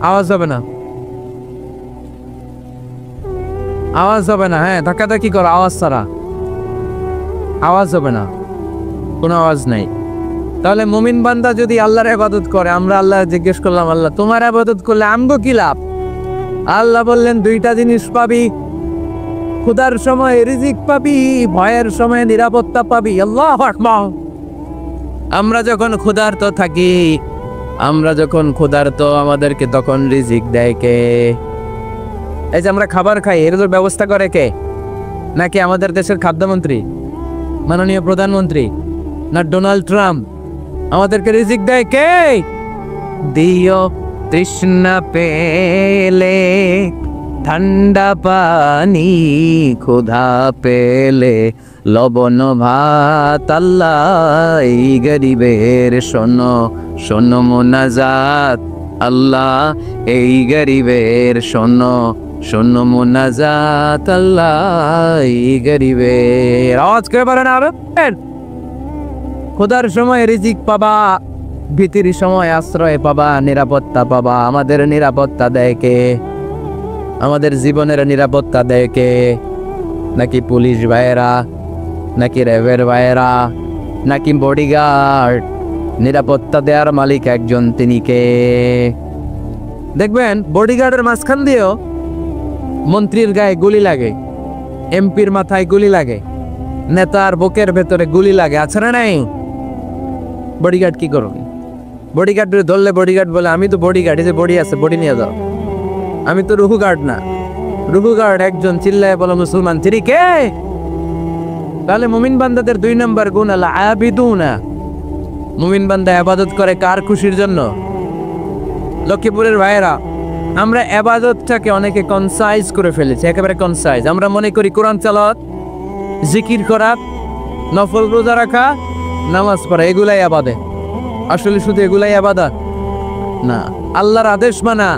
আওয়াজ হবে না, আওয়াজ হবে না। হ্যাঁ, ধাক্কাধাক্কি করো, আওয়াজ ছাড়া আওয়াজ হবে না, কোনো আওয়াজ নাই। তাহলে মুমিন বান্দা যদি আল্লাহর ইবাদত করে, আমরা আল্লাহ জিজ্ঞেস করলাম, আল্লাহ তোমার ইবাদত করলে আমগো কি লাভ? আল্লাহ বললেন 2টা জিনিস পাবি, ক্ষুধার সময় রিজিক পাবি, ভয়ের সময় নিরাপত্তা পাবি। আল্লাহু আকবার। আমরা যখন ক্ষুধার্ত থাকি, আমাদেরকে তখন রিজিক দেয় কে? এই যে আমরা খাবার খাই, এর ব্যবস্থা করে কে? নাকি আমাদের দেশের খাদ্যমন্ত্রী, মাননীয় প্রধানমন্ত্রী, না ডোনাল্ড ট্রাম্প? আমাদেরকে রিজিক দেয় কে? দিও তৃষ্ণা পেলে ঠান্ডা পানি, ক্ষুধা পেলে লবণ ভাত। আল্লাহ এই গরিবের শোনো শোনো মোনাজাত, আল্লাহ এই গরিবের শোনো শোনো মোনাজাত, আল্লাহ এই গরিবের। আওয়াজ করে বলেন আরো। খোদার সময় রিজিক পাবা, ভীতির সময় আশ্রয় পাবা, নিরাপত্তা পাবা। আমাদের নিরাপত্তা দেয় কে? আমাদের জীবনের নিরাপত্তা দেয় কে? নাকি পুলিশ ভাইয়েরা, নাকি র্যাবের ভাইয়েরা, নাকি বডিগার্ড? নিরাপত্তা দেওয়ার মালিক একজন, তিনি কে? দেখবেন বডিগার্ডের মাঝখান দিয়েও মন্ত্রীর গায়ে গুলি লাগে, এমপির মাথায় গুলি লাগে, নেতার বুকের ভেতরে গুলি লাগে, আছে না নাই? বডিগার্ড কি করবে? বডিগার্ড ধরলে বডিগার্ড বলে, আমি তো বডিগার্ড, এই যে বডি আছে, বডি নিয়ে যাও, আমি তো রুহু গার্ড না। রুহু গার্ড একজন, চিল্লায় বলো মুসলমান, তিনি কে? তাহলে মুমিন বান্দাদের 2 নম্বর গুণ আল আবিদুনা। মুমিন বান্দা ইবাদত করে কার খুশির জন্য? লক্ষ্মীপুরের ভাইয়েরা, আমরা ইবাদতটাকে অনেকে কনসাইজ করে ফেলেছি, একেবারে কনসাইজ। আমরা মনে করি কোরআন তেলাওয়াত, জিকির করা, নফল রোজা রাখা, নামাজ পড়া, এগুলাই ইবাদত। আসলে শুধু এগুলাই ইবাদত না। আল্লাহর আদেশ মানা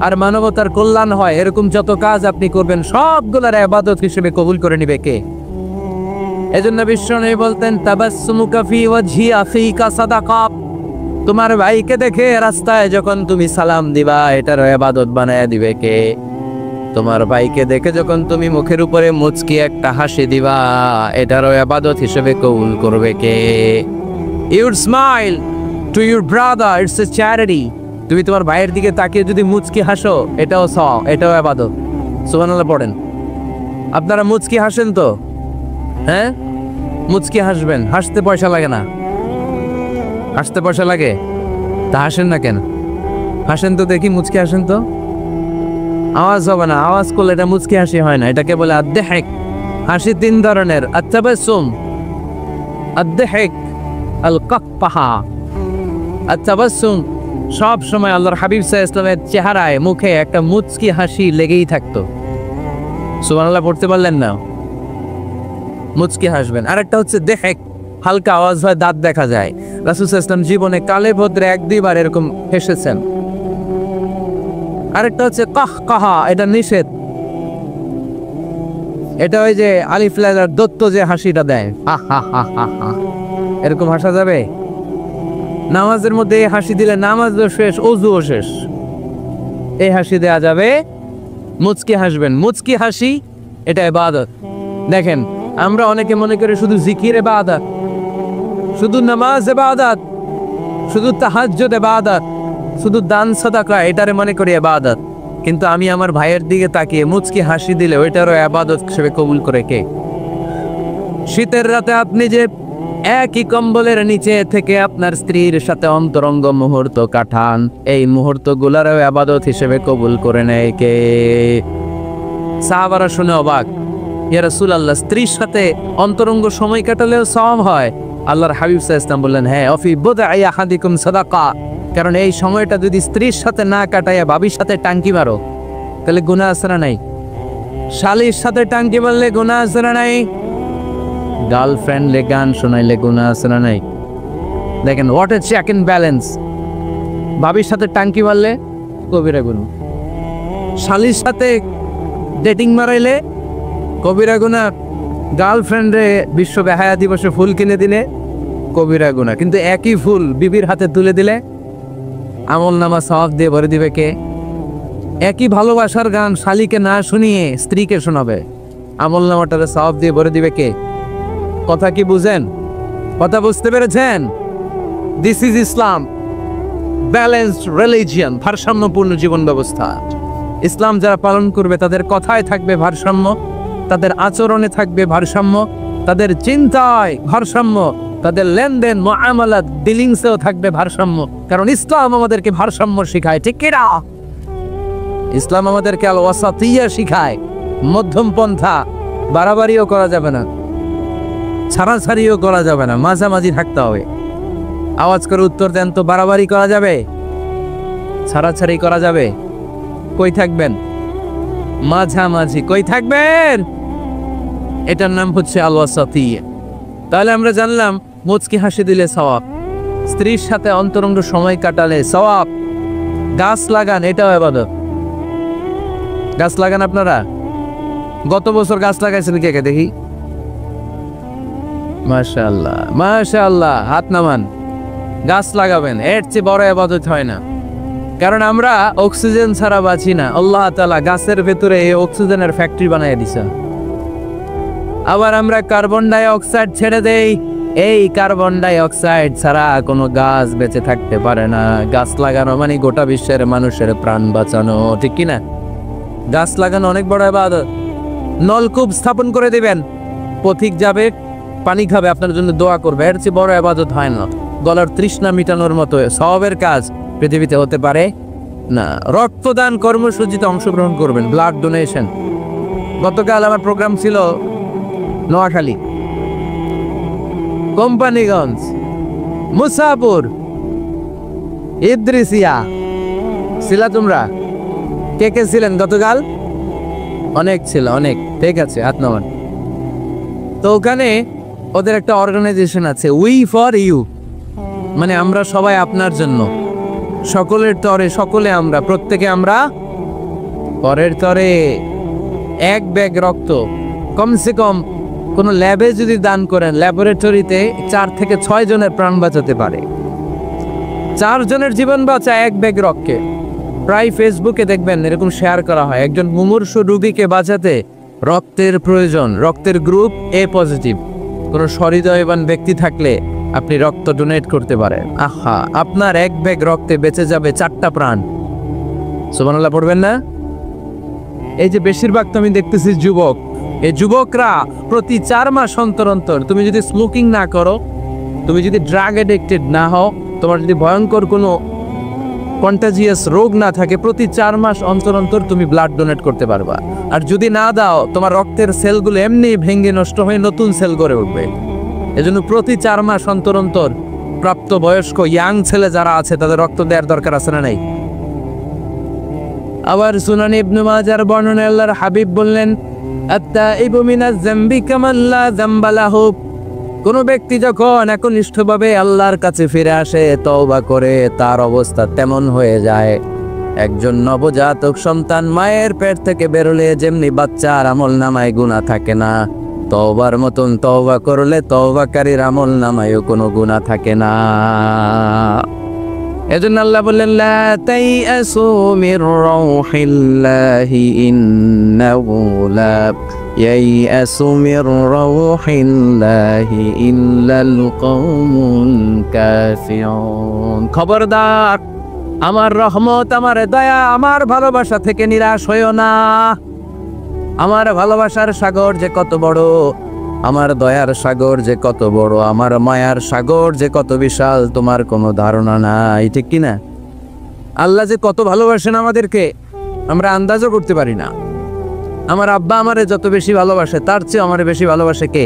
আর মানবতার কল্যাণ হয়, এরকম যত কাজ আপনি করবেন সবগুলোর ইবাদত হিসেবে কবুল করে নিবে কে? এজন্য বিশ্বনবী বলতেন, তাবাসসুমুকা ফি ওয়াজহি আখিকা সাদাকা। তোমার ভাইকে দেখে রাস্তায় যখন তুমি সালাম দিবা, এটার ইবাদত বানায় দিবে কে? তোমার ভাইকে দেখে যখন তুমি মুখের উপরে মুচকি একটা হাসি দিবা, এটারও ইবাদত হিসেবে কবুল করবে কে? You smile to your brother, it's a charity. তুমি তোমার ভাইয়ের দিকে তাকিয়ে যদি মুচকি হাসো, এটাও এটাও ইবাদত। সুবহানাল্লাহ পড়েন। আপনারা মুচকি হাসেন তো? হ্যাঁ, মুচকি হাসবেন, হাসতে পয়সা লাগে না। হাসতে পয়সা লাগে? তা হাসেন না কেন? হাসেন তো দেখি, মুচকি হাসেন তো। আওয়াজ হবে না, আওয়াজ করলে এটা মুচকি হাসি হয় না, এটাকে বলে আদ-দাহিক। হাসি 3 ধরনের, আত-তাবাসসুম, আদ-দাহিক, আল-কাহকাহা। আত-তাবাসসুম সব সময় আল্লাহর হাবিব সাল্লাল্লাহু আলাইহি ওয়াসাল্লামের চেহারায়, মুখে একটা মুচকি হাসি লেগেই থাকতো। সুবহানাল্লাহ পড়তে পারলেন না? মুচকি হাসবেন। আরেকটা হচ্ছে দাহিক, হালকা আওয়াজ হয়, দাঁত দেখা যায়। রাসূল সাল্লাল্লাহু আলাইহি ওয়াসাল্লাম জীবনে কালে ভদ্রে 1-2 বার এরকম হেসেছেন। আরেকটা হচ্ছে কাহকাহা, এটা নিষেধ। এটা ওই যে আলিফ লামের দত্ত যে হাসিটা দেয়, হা হা হা হা হা, এরকম হাসা যাবে? নামাজের মধ্যে এই হাসি দিলে নামাজও শেষ, ওযুও শেষ। এই হাসি দেয়া যাবে, মুচকি হাসবেন। মুচকি হাসি এটা ইবাদত। দেখেন, আমরা অনেকে মনে করি শুধু জিকির ইবাদত, শুধু নামাজ ইবাদত, শুধু তাহাজ্জুদ ইবাদত, শুধু দান সাদাকা এটারে মনে করি ইবাদত। কিন্তু আমি আমার ভাইয়ের দিকে তাকিয়ে মুচকি হাসি দিলে ওইটারও ইবাদত হিসেবে কবুল করে কে? শীতের রাতে আপনি যে একই কম্বলের নিচে থেকে আপনার স্ত্রীর সাথে অন্তরঙ্গ মুহূর্ত কাটান, এই মুহূর্তগুলোরও ইবাদত হিসেবে কবুল করে নেয় কে? সাহাবারা শুনে অবাক, ইয়া রাসূলুল্লাহ, স্ত্রীর সাথে অন্তরঙ্গ সময় কাটালেও সওয়াব হয়? আল্লাহর হাবিব সাল্লাল্লাহু আলাইহি ওয়াসাল্লাম বললেন, হ্যাঁ, অফি বুদআই আহাদিকুম সাদাকা। কারণ এই সময়টা যদি স্ত্রীর সাথে না কাটাইয়া ভাবির সাথে টাঙ্কি মারো, তাহলে গুনাহ আছে না নাই? শালীর সাথে টাঙ্কি মারলে গুনাহ আছে না নাই? গার্লফ্রেন্ড লে গান শোনাইলে গুনাহ আছে না নাই? দেখেন, what a check and balance. ভাবির সাথে টাঙ্কি মারলে কবিরা গুনাহ, শালীর সাথে ডেটিং মারাইলে কবিরা গুনাহ, গার্লফ্রেন্ডে বিশ্ব বেহায়া দিবসে ফুল কিনে দিলে কবিরা গুনাহ। কিন্তু একই ফুল বিবির হাতে তুলে দিলে আমল নামা সওয়াব দিয়ে ভরে দিবে কে? একই ভালোবাসার গান শালীকে না শুনিয়ে স্ত্রীকে শোনাবে, আমল নামাটারে সওয়াব দিয়ে ভরে দিবে কে? কথা কি বুঝেন? কথা বুঝতে পেরেছেন? This is Islam, balanced religion, ভারসাম্যপূর্ণ জীবন ব্যবস্থা। ইসলাম যারা পালন করবে তাদের কথায় থাকবে ভারসাম্য, তাদের আচরণে থাকবে ভারসাম্য, তাদের চিন্তায় ভারসাম্য, তাদের লেনদেন মুআমালাত ডিলিংসেও থাকবে ভারসাম্য। কারণ ইসলাম আমাদেরকে ভারসাম্য শিখায়, ঠিক কি না? ইসলাম আমাদেরকে আল ওয়াসাতিয়া শিখায়, মধ্যম পন্থা। বাড়াবাড়িও করা যাবে না, ছাড়াছাড়িও করা যাবে না, মাঝামাঝি থাকতে হবে। আওয়াজ করে উত্তর দেন তো, বাড়াবাড়ি করা যাবে? ছাড়াছাড়ি করা যাবে? কই থাকবেন? মাঝামাঝি। কই থাকবেন? এটার নাম হচ্ছে আল ওয়াসাতিয়া। তাহলে আমরা জানলাম মুচকি হাসি দিলে সওয়াব, স্ত্রীর সাথে অন্তরঙ্গ সময় কাটালে সওয়াব। গাছ লাগান, এটাও ইবাদত। গাছ লাগান আপনারা? গত বছর গাছ লাগাইছেন কে কে দেখি? মাশাআল্লাহ, মাশাআল্লাহ, হাত নামান। গাছ লাগাবেন, এর চেয়ে বড় ইবাদত হয় না। কারণ আমরা অক্সিজেন ছাড়া বাঁচি না। আল্লাহ তাআলা গাছের ভেতরে এই অক্সিজেনের ফ্যাক্টরি বানিয়ে দিয়েছেন। আবার আমরা কার্বন ডাই অক্সাইড ছেড়ে দেই, এই কার্বন ডাই অক্সাইড ছাড়া কোনো গাছ বেঁচে থাকতে পারে না। গাছ লাগানো মানে গোটা বিশ্বের মানুষের প্রাণ বাঁচানো, ঠিক কিনা? গাছ লাগানো অনেক বড় ইবাদত। নলকূপ স্থাপন করে দিবেন, পথিক যাবে, পানি খাবে, আপনার জন্য দোয়া করবে, এর চেয়ে বড় ইবাদত হয় না। গলার তৃষ্ণা মিটানোর মতো সওয়াবের কাজ পৃথিবীতে হতে পারে না। রক্তদান কর্মসূচিতে অংশগ্রহণ করবেন, ব্লাড ডোনেশন। গতকাল আমার প্রোগ্রাম ছিল নোয়াখালী, কোম্পানিগঞ্জ, মুসাপুর, ইদ্রিসিয়া। ছিলা তোমরা? কে কে ছিলেন গতকাল? অনেক ছিল, অনেক। ঠিক আছে, হাত নামান। তো ওখানে ওদের একটা অর্গানাইজেশন আছে, উই ফর ইউ, মানে আমরা সবাই আপনার জন্য। সকলের তরে সকলে আমরা, প্রত্যেকে আমরা পরের তরে। এক ব্যাগ রক্ত কমসে কম কোন ল্যাবে যদি দান করেন, ল্যাবরেটরিতে 4 থেকে 6 জনের প্রাণ বাঁচাতে পারে। 4 জনের জীবন বাঁচায় এক ব্যাগ রক্তকে। প্রায় ফেসবুকে দেখবেন এরকম শেয়ার করা হয়, একজন মুমূর্ষু রোগীকে বাঁচাতে রক্তের প্রয়োজন, রক্তের গ্রুপ এ পজিটিভ। কোনো সহৃদয়বান ব্যক্তি থাকলে আপনি রক্ত ডোনেট করতে পারেন। আহা, আপনার এক ব্যাগ রক্তে বেঁচে যাবে 4টা প্রাণ। সুবহানাল্লাহ পড়বেন না? এই যে বেশিরভাগ তো আমি দেখতেছি যুবক, এই যুবকরা প্রতি 4 মাস অন্তর অন্তর, তুমি যদি স্মোকিং না করো, তুমি যদি ড্রাগ এডিক্টেড না হও, তোমার যদি ভয়ঙ্কর কোনো কন্টাজিয়াস রোগ না থাকে, প্রতি 4 মাস অন্তর অন্তর তুমি ব্লাড ডোনেট করতে পারবা। আর যদি না দাও, তোমার রক্তের সেলগুলো এমনি ভেঙে নষ্ট হয়ে নতুন সেল গড়ে উঠবে। এজন্য প্রতি 4 মাস অন্তর অন্তর প্রাপ্ত বয়স্ক ইয়াং ছেলে যারা আছে তাদের রক্ত দেওয়ার দরকার আছে না নাই? আবার সুনান ইবনে মাজার বর্ণনায় আল্লাহর হাবিব বললেন, আত-তাইবু মিনাজ যামবি কামান লা যামবা লাহু। কোন ব্যক্তি যখন একনিষ্ঠভাবে আল্লাহর কাছে ফিরে আসে, তওবা করে, তার অবস্থা তেমন হয়ে যায় একজন নবজাতক সন্তান মায়ের পেট থেকে বেরোলে যেমনি বাচ্চার আমলনামায় গুনাহ থাকে না, তওবার মতন তওবা করলে তওবাকারীর আমলনামায়ও কোনো গুনাহ থাকে না। এজন্য আল্লাহ বললেন লা তাইয়াসু মির রাউহিল্লাহি ইন্নাহু লা ইয়াইয়াসু মির রাউহিল্লাহি ইল্লাল কওমুল কাফিরুন। খবরদার, আমার রহমত, আমার দয়া, আমার ভালোবাসা থেকে নিরাশ হইও না। আমার ভালোবাসার সাগর যে কত বড়, আমার দয়ার সাগর যে কত বড়, আমার মায়ার সাগর যে কত বিশাল, তোমার কোনো ধারণা নাই, ঠিক কি না? আল্লাহ যে কত ভালোবাসেন আমাদেরকে আমরা আন্দাজও করতে পারি না। আমার আব্বা আমারে যত বেশি ভালোবাসে তার চেয়ে আমার বেশি ভালোবাসে কে?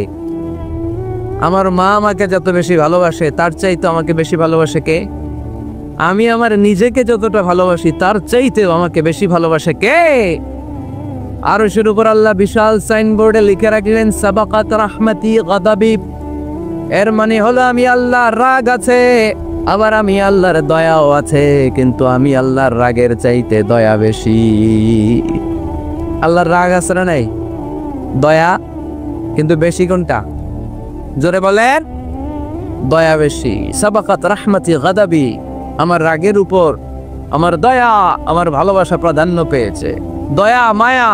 আমার মা আমাকে যত বেশি ভালোবাসে তার চাইতে আমাকে বেশি ভালোবাসে কে? আমি আমার নিজেকে যতটা ভালোবাসি তার চাইতেও আমাকে বেশি ভালোবাসে কে? আরশের উপর আল্লাহ বিশাল সাইনবোর্ডে লিখে রাখলেন সাবাকাত রাহমাতি গাদাবি। এর মানে হলো আমি আল্লাহর রাগ আছে, আবার আমি আল্লাহর দয়াও আছে, কিন্তু আমি আল্লাহর রাগের চাইতে দয়া বেশি। আল্লাহর রাগ আছে না নাই? দয়া কিন্তু বেশি কোনটা? জোরে বলেন। দয়া বেশি। সাবাকাত রাহমাতি গাদাবি, আমার রাগের উপর আমার দয়া, আমার ভালোবাসা প্রাধান্য পেয়েছে। দয়া, মায়া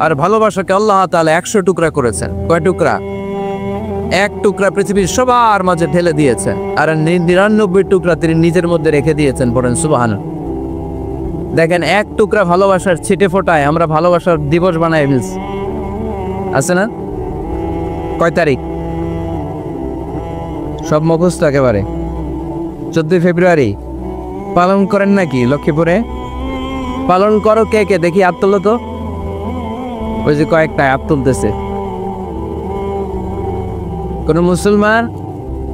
আর ভালোবাসাকে আল্লাহ তাআলা 100 টুকরা করেছেন। কয় টুকরা? 1 টুকরা পৃথিবীর সবার মাঝে ঢেলে দিয়েছেন, আর 99 টুকরা তিনি নিজের মধ্যে রেখে দিয়েছেন। পড়েন সুবহানাল্লাহ। দেখেন, 1 টুকরা ভালোবাসার ছিটে ফোটায় আমরা ভালোবাসার দিবস বানাই ফেলছি, আছে না? কয় তারিখ? সব মুখস্থ একেবারে। 14 ফেব্রুয়ারি পালন করেন নাকি লক্ষ্মীপুরে? পালন করো কে কে দেখি, হাত তোলো তো। ওই যে কয়েকটা হাত তুলতেছে। কোন মুসলমান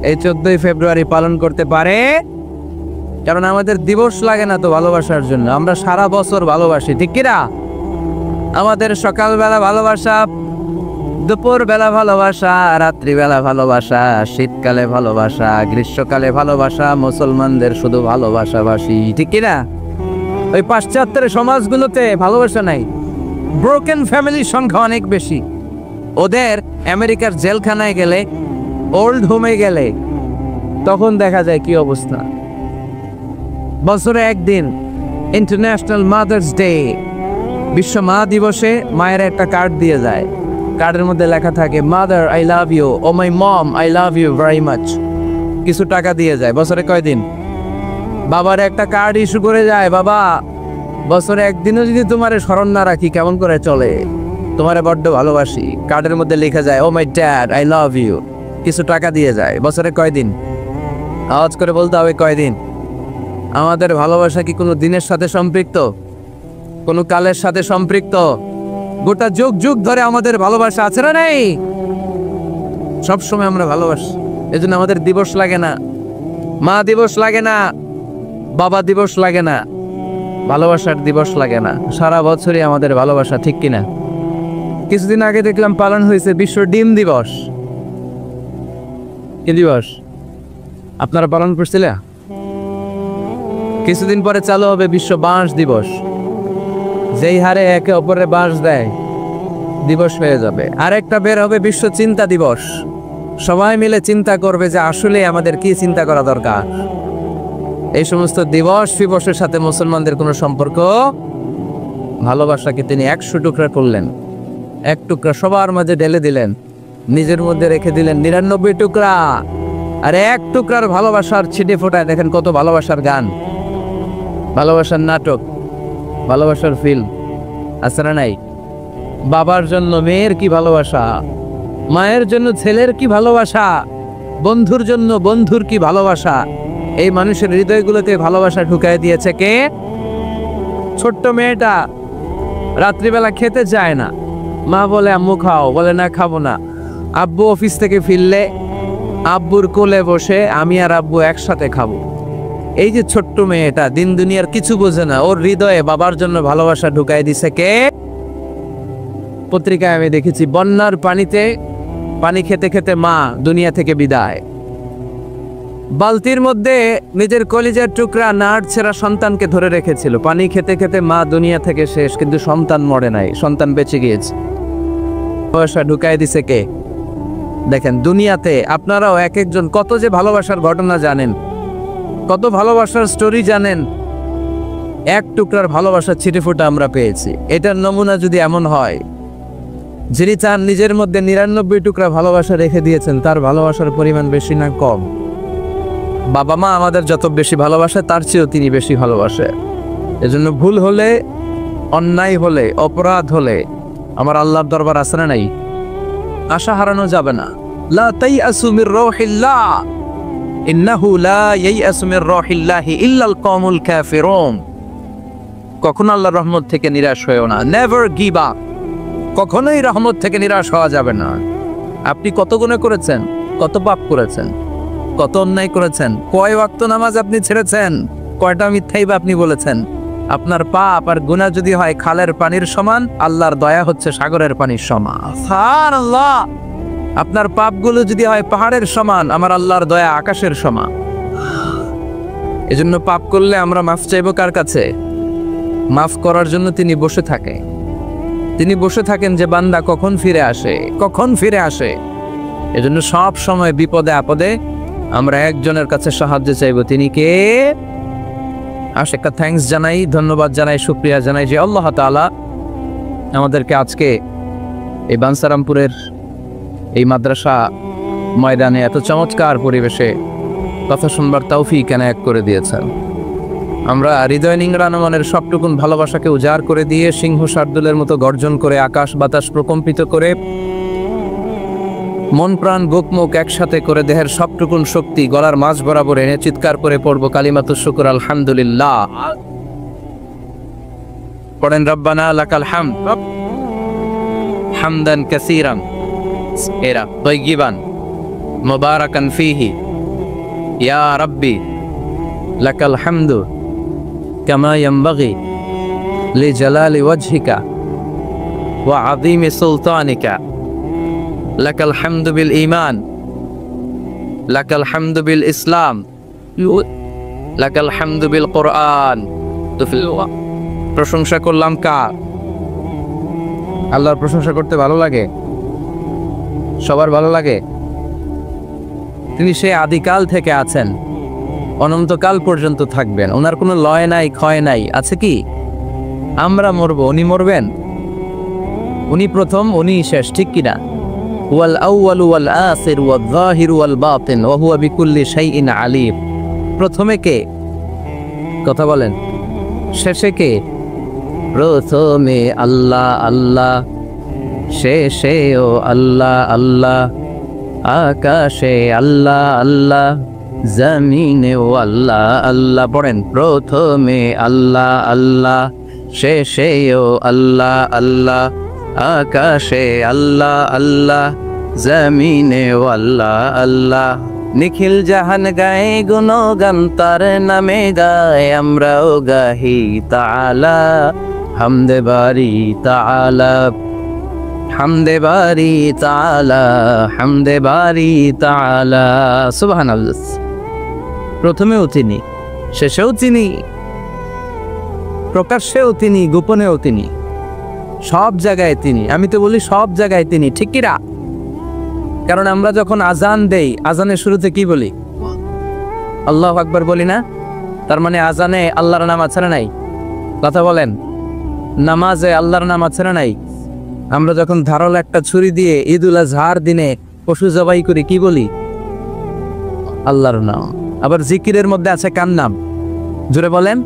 এই 14 ফেব্রুয়ারি পালন করতে পারে? কারণ আমাদের দিবস লাগে না তো ভালোবাসার জন্য, আমরা সারা বছর ভালোবাসি, ঠিক কিনা? আমাদের সকালবেলা ভালোবাসা, দুপুরবেলা ভালোবাসা, রাত্রিবেলা ভালোবাসা, শীতকালে ভালোবাসা, গ্রীষ্মকালে ভালোবাসা, মুসলমানদের শুধু ভালোবাসাবাসী, ঠিক কিনা? ওই পাশ্চাত্যের সমাজগুলোতে ভালোবাসা নাই, ব্রোকেন ফ্যামিলির সংখ্যা অনেক বেশি। ওদের আমেরিকার জেলখানায় গেলে, ওল্ড হোমে গেলে তখন দেখা যায় কি অবস্থা। বছরে একদিন ইন্টারন্যাশনাল মাদার্স ডে, বিশ্ব মা দিবসে মায়ের একটা কার্ড দিয়ে যায়। কার্ডের মধ্যে লেখা থাকে mother I love you, oh my mom I love you very much. কিছু টাকা দিয়ে যায়। বছরে কয়দিন? বাবার একটা কার্ড ইস্যু করে যায়, বাবা বছরে একদিনও যদি তোমারে স্মরণ না রাখি কেমন করে চলে, তোমারে বড্ড ভালোবাসি। কার্ডের মধ্যে লেখা যায় oh my dad I love you. কিছু টাকা দিয়ে যায়। বছরে কয়দিন? আওয়াজ করে বলতে হবে কয়দিন? আমাদের ভালোবাসা কি কোনো দিনের সাথে সম্পৃক্ত? কোনো কালের সাথে সম্পৃক্ত? গোটা যুগ যুগ ধরে আমাদের ভালোবাসা আছে না নেই? সবসময় আমরা ভালোবাসি, এজন্য আমাদের দিবস লাগে না, মা দিবস লাগে না, বাবা দিবস লাগে না, ভালোবাসার দিবস লাগে না। সারা বছরই আমাদের ভালোবাসা, ঠিক কিনা? কিছুদিন আগে দেখলাম পালন হয়েছে বিশ্ব ডিম দিবস। কি দিবস? আপনারা পালন করছিলেন? কিছুদিন পরে চালু হবে বিশ্ব বাঁশ দিবস। যেই হারে একে অপরের বাঁশ দেয় দিবস হয়ে যাবে। আরেকটা বের হবে বিশ্ব চিন্তা দিবস। সবাই মিলে চিন্তা করবে যে আসলে আমাদের কি চিন্তা করা দরকার। এই সমস্ত দিবস ফিবসের সাথে মুসলমানদের কোনো সম্পর্ক। ভালোবাসাকে তিনি 100 টুকরা করলেন, 1 টুকরা সবার মাঝে ঢেলে দিলেন, নিজের মধ্যে রেখে দিলেন 99 টুকরা। আর 1 টুকরার ভালোবাসার ছিটে ফোটায় দেখেন কত ভালোবাসার গান, ভালোবাসার নাটক, ভালোবাসার ফিল্ম, আছে না নাই? বাবার জন্য মেয়ের কি ভালোবাসা, মায়ের জন্য ছেলের কি ভালোবাসা, বন্ধুর জন্য বন্ধুর কি ভালোবাসা। এই মানুষের হৃদয়গুলোতে ভালোবাসা ঢুকায় দিয়েছে কে? ছোট্ট মেয়েটা রাত্রিবেলা খেতে চায় না, মা বলে আম্মু খাও, বলে না খাবো না। আব্বু অফিস থেকে ফিরলে আব্বুর কোলে বসে আমি আর আব্বু একসাথে খাবো। এই যে ছোট্ট মেয়েটা দিন দুনিয়ার কিছু বোঝে না, ওর হৃদয়ে বাবার জন্য ভালোবাসা ঢুকাই দিছে কে? পত্রিকায় আমি দেখেছি বন্যার পানিতে পানি খেতে খেতে মা দুনিয়া থেকে বিদায়। বালতির মধ্যে নিজের কলিজার টুকরা নাড় ছেঁড়া সন্তানকে ধরে রেখেছিল। পানি খেতে খেতে মা দুনিয়া থেকে শেষ, কিন্তু সন্তান মরে নাই, সন্তান বেঁচে গিয়েছে। পয়সা ঢুকাই দিছে কে? দেখেন, দুনিয়াতে আপনারাও এক একজন কত যে ভালোবাসার ঘটনা জানেন, কত ভালোবাসার স্টোরি জানেন। এক টুকরার ভালোবাসার ছিটেফোঁটা আমরা পেয়েছি। এটার নমুনা যদি এমন হয়, যিনি চান নিজের মধ্যে 99 টুকরা ভালোবাসা রেখে দিয়েছেন, তার ভালোবাসার পরিমাণ বেশি না কম? বাবা মা আমাদের যত বেশি ভালোবাসে, তার চেয়েও তিনি বেশি ভালোবাসে। এজন্য ভুল হলে, অন্যায় হলে, অপরাধ হলে আমার আল্লাহর দরবার আছে না নাই? আশা হারানো যাবে না। লা তাইয়াসু মির রাহিল্লাহ, ইন্নাহু লা ইয়াইয়াসু মির রাহিল্লাহি ইল্লাল কওমুল কাফিরুন। কখনো আল্লাহর রহমত থেকে নিরাশ হয়েও না। Never give up. কখনোই রহমত থেকে নিরাশ হওয়া যাবে না। আপনি কত গুনাহ করেছেন, কত পাপ করেছেন, কত অন্যায় করেছেন, কয় ওয়াক্ত নামাজ আপনি ছেড়েছেন, কয়টা মিথ্যাই বা আপনি বলেছেন। আপনার পাপ আর গুনাহ যদি হয় খালের পানির সমান, আল্লাহর দয়া হচ্ছে সাগরের পানির সমান। সুবহানাল্লাহ। আপনার পাপগুলো যদি হয় পাহাড়ের সমান, আমার আল্লাহর দয়া আকাশের সমান। এজন্য পাপ করলে আমরা মাফ চাইবো কার কাছে? মাফ করার জন্য তিনি বসে থাকে। তিনি বসে থাকেন যে বান্দা কখন ফিরে আসে, কখন ফিরে আসে। এজন্য সব সময় বিপদে আপদে আমরা একজনের কাছে সাহায্য চাইবো। তিনি কে? একটা থ্যাঙ্কস জানাই, ধন্যবাদ জানাই, শুকরিয়া জানাই যে আল্লাহ তাআলা আমাদেরকে আজকে এই বানসারামপুরের এই মাদ্রাসা ময়দানে এত চমৎকার পরিবেশে কথা শুনবার তৌফিক এনায়েত করে দিয়েছেন। আমরা হৃদয় নিংড়ানো মনের সবটুকুন ভালোবাসাকে উজাড় করে দিয়ে সিংহ শার্দুলের মতো গর্জন করে আকাশ বাতাস প্রকম্পিত করে মন প্রাণ বুক মুখ একসাথে করে দেহের সবটুকুন শক্তি গলার মাঝ বরাবর এনে চিৎকার করে পড়ব কালিমাতুশ শুকর আলহামদুলিল্লাহ। পড়েন রব্বানা লাকাল হামদ হামদান কাসীরান এরা তাইয়িবান মুবারাকান ফীহি ইয়া রাব্বি লাকাল হামদু কামা ইয়ানবাগি লিজালালি ওয়াজহিকা ওয়া আযীমি সুলতানিকা লাকাল হামদু বিল ঈমান লাকাল হামদু বিল ইসলাম লাকাল হামদু বিল কুরআন। প্রশংসা করলাম কার? আল্লাহর প্রশংসা করতে ভালো লাগে? সবার ভালো লাগে? তিনি সেই আদিকাল থেকে আছেন, অনন্তকাল পর্যন্ত থাকবেন। ওনার কোনো লয় নাই, ক্ষয় নাই। আছে কি? আমরা মরবো, উনি মরবেন? উনি প্রথম, উনি শেষ, ঠিক কিনা? ওয়াল আউয়ালু ওয়াল আখির ওয়াল যাহিরু ওয়াল বাতিন ওয়া হুয়া বিকুল্লি শাইইন আলিম। প্রথমে কে? কথা বলেন। শেষে কে? প্রথমে আল্লাহ আল্লাহ, শেষেও আল্লাহ আল্লাহ, আকাশে আল্লাহ আল্লাহ, জমিনেও আল্লাহ আল্লাহ। পড়েন, প্রথমে আল্লাহ আল্লাহ, শেষেও আল্লাহ আল্লাহ, আকাশে আল্লাহ আল্লাহ, জমিনেও আল্লাহ আল্লাহ। নিখিল জাহান গায়ে গুণগান তার নামে গায়, আমরাও গাহি তাআলা হামদে বারি তাআলা, হামদে বারি তাআলা, হামদে বারি তাআলা। সুবহানাল্লাহ। প্রথমেও তিনি, শেষেও তিনি, প্রকাশ্যেও তিনি, গোপনেও তিনি, সব জায়গায় তিনি। আমি তো বলি সব জায়গায় তিনি, ঠিক কিনা? কারণ আমরা যখন আজান দেই, আজানের শুরুতে কি বলি? আল্লাহু আকবার বলি না? তার মানে আজানে আল্লাহর নাম আছে না নাই? কথা বলেন। নামাজে আল্লাহর নাম আছে না নাই? আমরা যখন ধারাল একটা ছুরি দিয়ে ঈদুল আজহার দিনে পশু জবাই করি, কি বলি? আল্লাহর নাম। আবার জিকিরের মধ্যে আছে কার নাম? জোরে বলেন।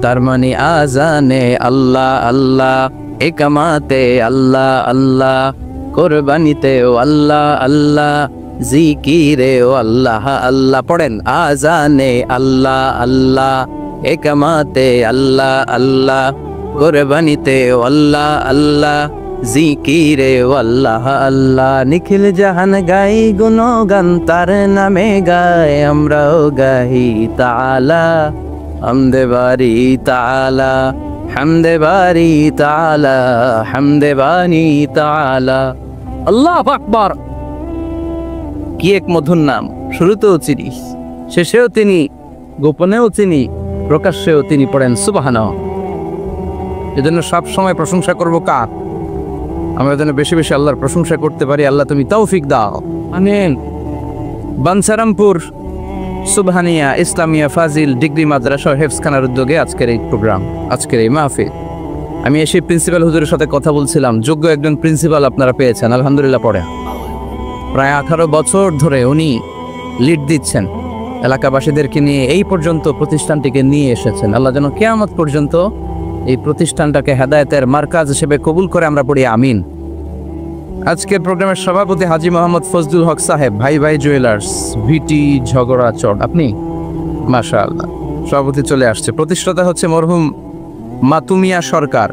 তার মানে আজানে আল্লাহ আল্লাহ, একামাতে আল্লাহ আল্লাহ, কোরবানিতেও আল্লাহ আল্লাহ, জিকিরেও আল্লাহ আল্লাহ। পড়েন, আজানে আল্লাহ আল্লাহ, একামাতে আল্লাহ আল্লাহ, কোরবানিতেও আল্লাহ আল্লাহ, জিকিরেও আল্লাহ আল্লাহ। নিখিল জাহান গাই গুণগান তার নামে গায়, আমরাও গাহি তাআলা হামদে বারি তাআলা, হামদে বারি তাআলা, হামদে বারি তাআলা। আল্লাহু আকবার। কি এক মধুর নাম, শুরুতেও চিনি, শেষেও তিনি, গোপনেও তিনি, প্রকাশ্যেও তিনি পড়েন সুবহানাহু। এজন্য সব সময় প্রশংসা করব কার? আমরা যেন বেশি বেশি আল্লাহর প্রশংসা করতে পারি। আল্লাহ তুমি তৌফিক দাও, আমিন। বানসারামপুর সুবহানিয়া ইসলামিয়া ফাজিল ডিগ্রি মাদ্রাসা হেফজখানার উদ্যোগে আজকের এই প্রোগ্রাম, আজকের এই মাহফিল। আমি এসে প্রিন্সিপাল হুজুরের সাথে কথা বলছিলাম। যোগ্য একজন প্রিন্সিপাল আপনারা পেয়েছেন, আলহামদুলিল্লাহ। পড়ে প্রায় 18 বছর ধরে উনি লিড দিচ্ছেন, এলাকাবাসীদেরকে নিয়ে এই পর্যন্ত প্রতিষ্ঠানটিকে নিয়ে এসেছেন। আল্লাহ যেন কিয়ামত পর্যন্ত এই প্রতিষ্ঠানটাকে হেদায়েতের মার্কাজ হিসেবে কবুল করে, আমরা পড়ি আমিন। আজকের প্রোগ্রামের সভাপতি হাজী মোহাম্মদ ফজলুল হক সাহেব, ভাই ভাই জুয়েলার্স, ভিটি ঝগড়াচড়। আপনি মাশাআল্লাহ, সভাপতি চলে আসছে। প্রতিষ্ঠাতা হচ্ছে মরহুম মাতুমিয়া সরকার,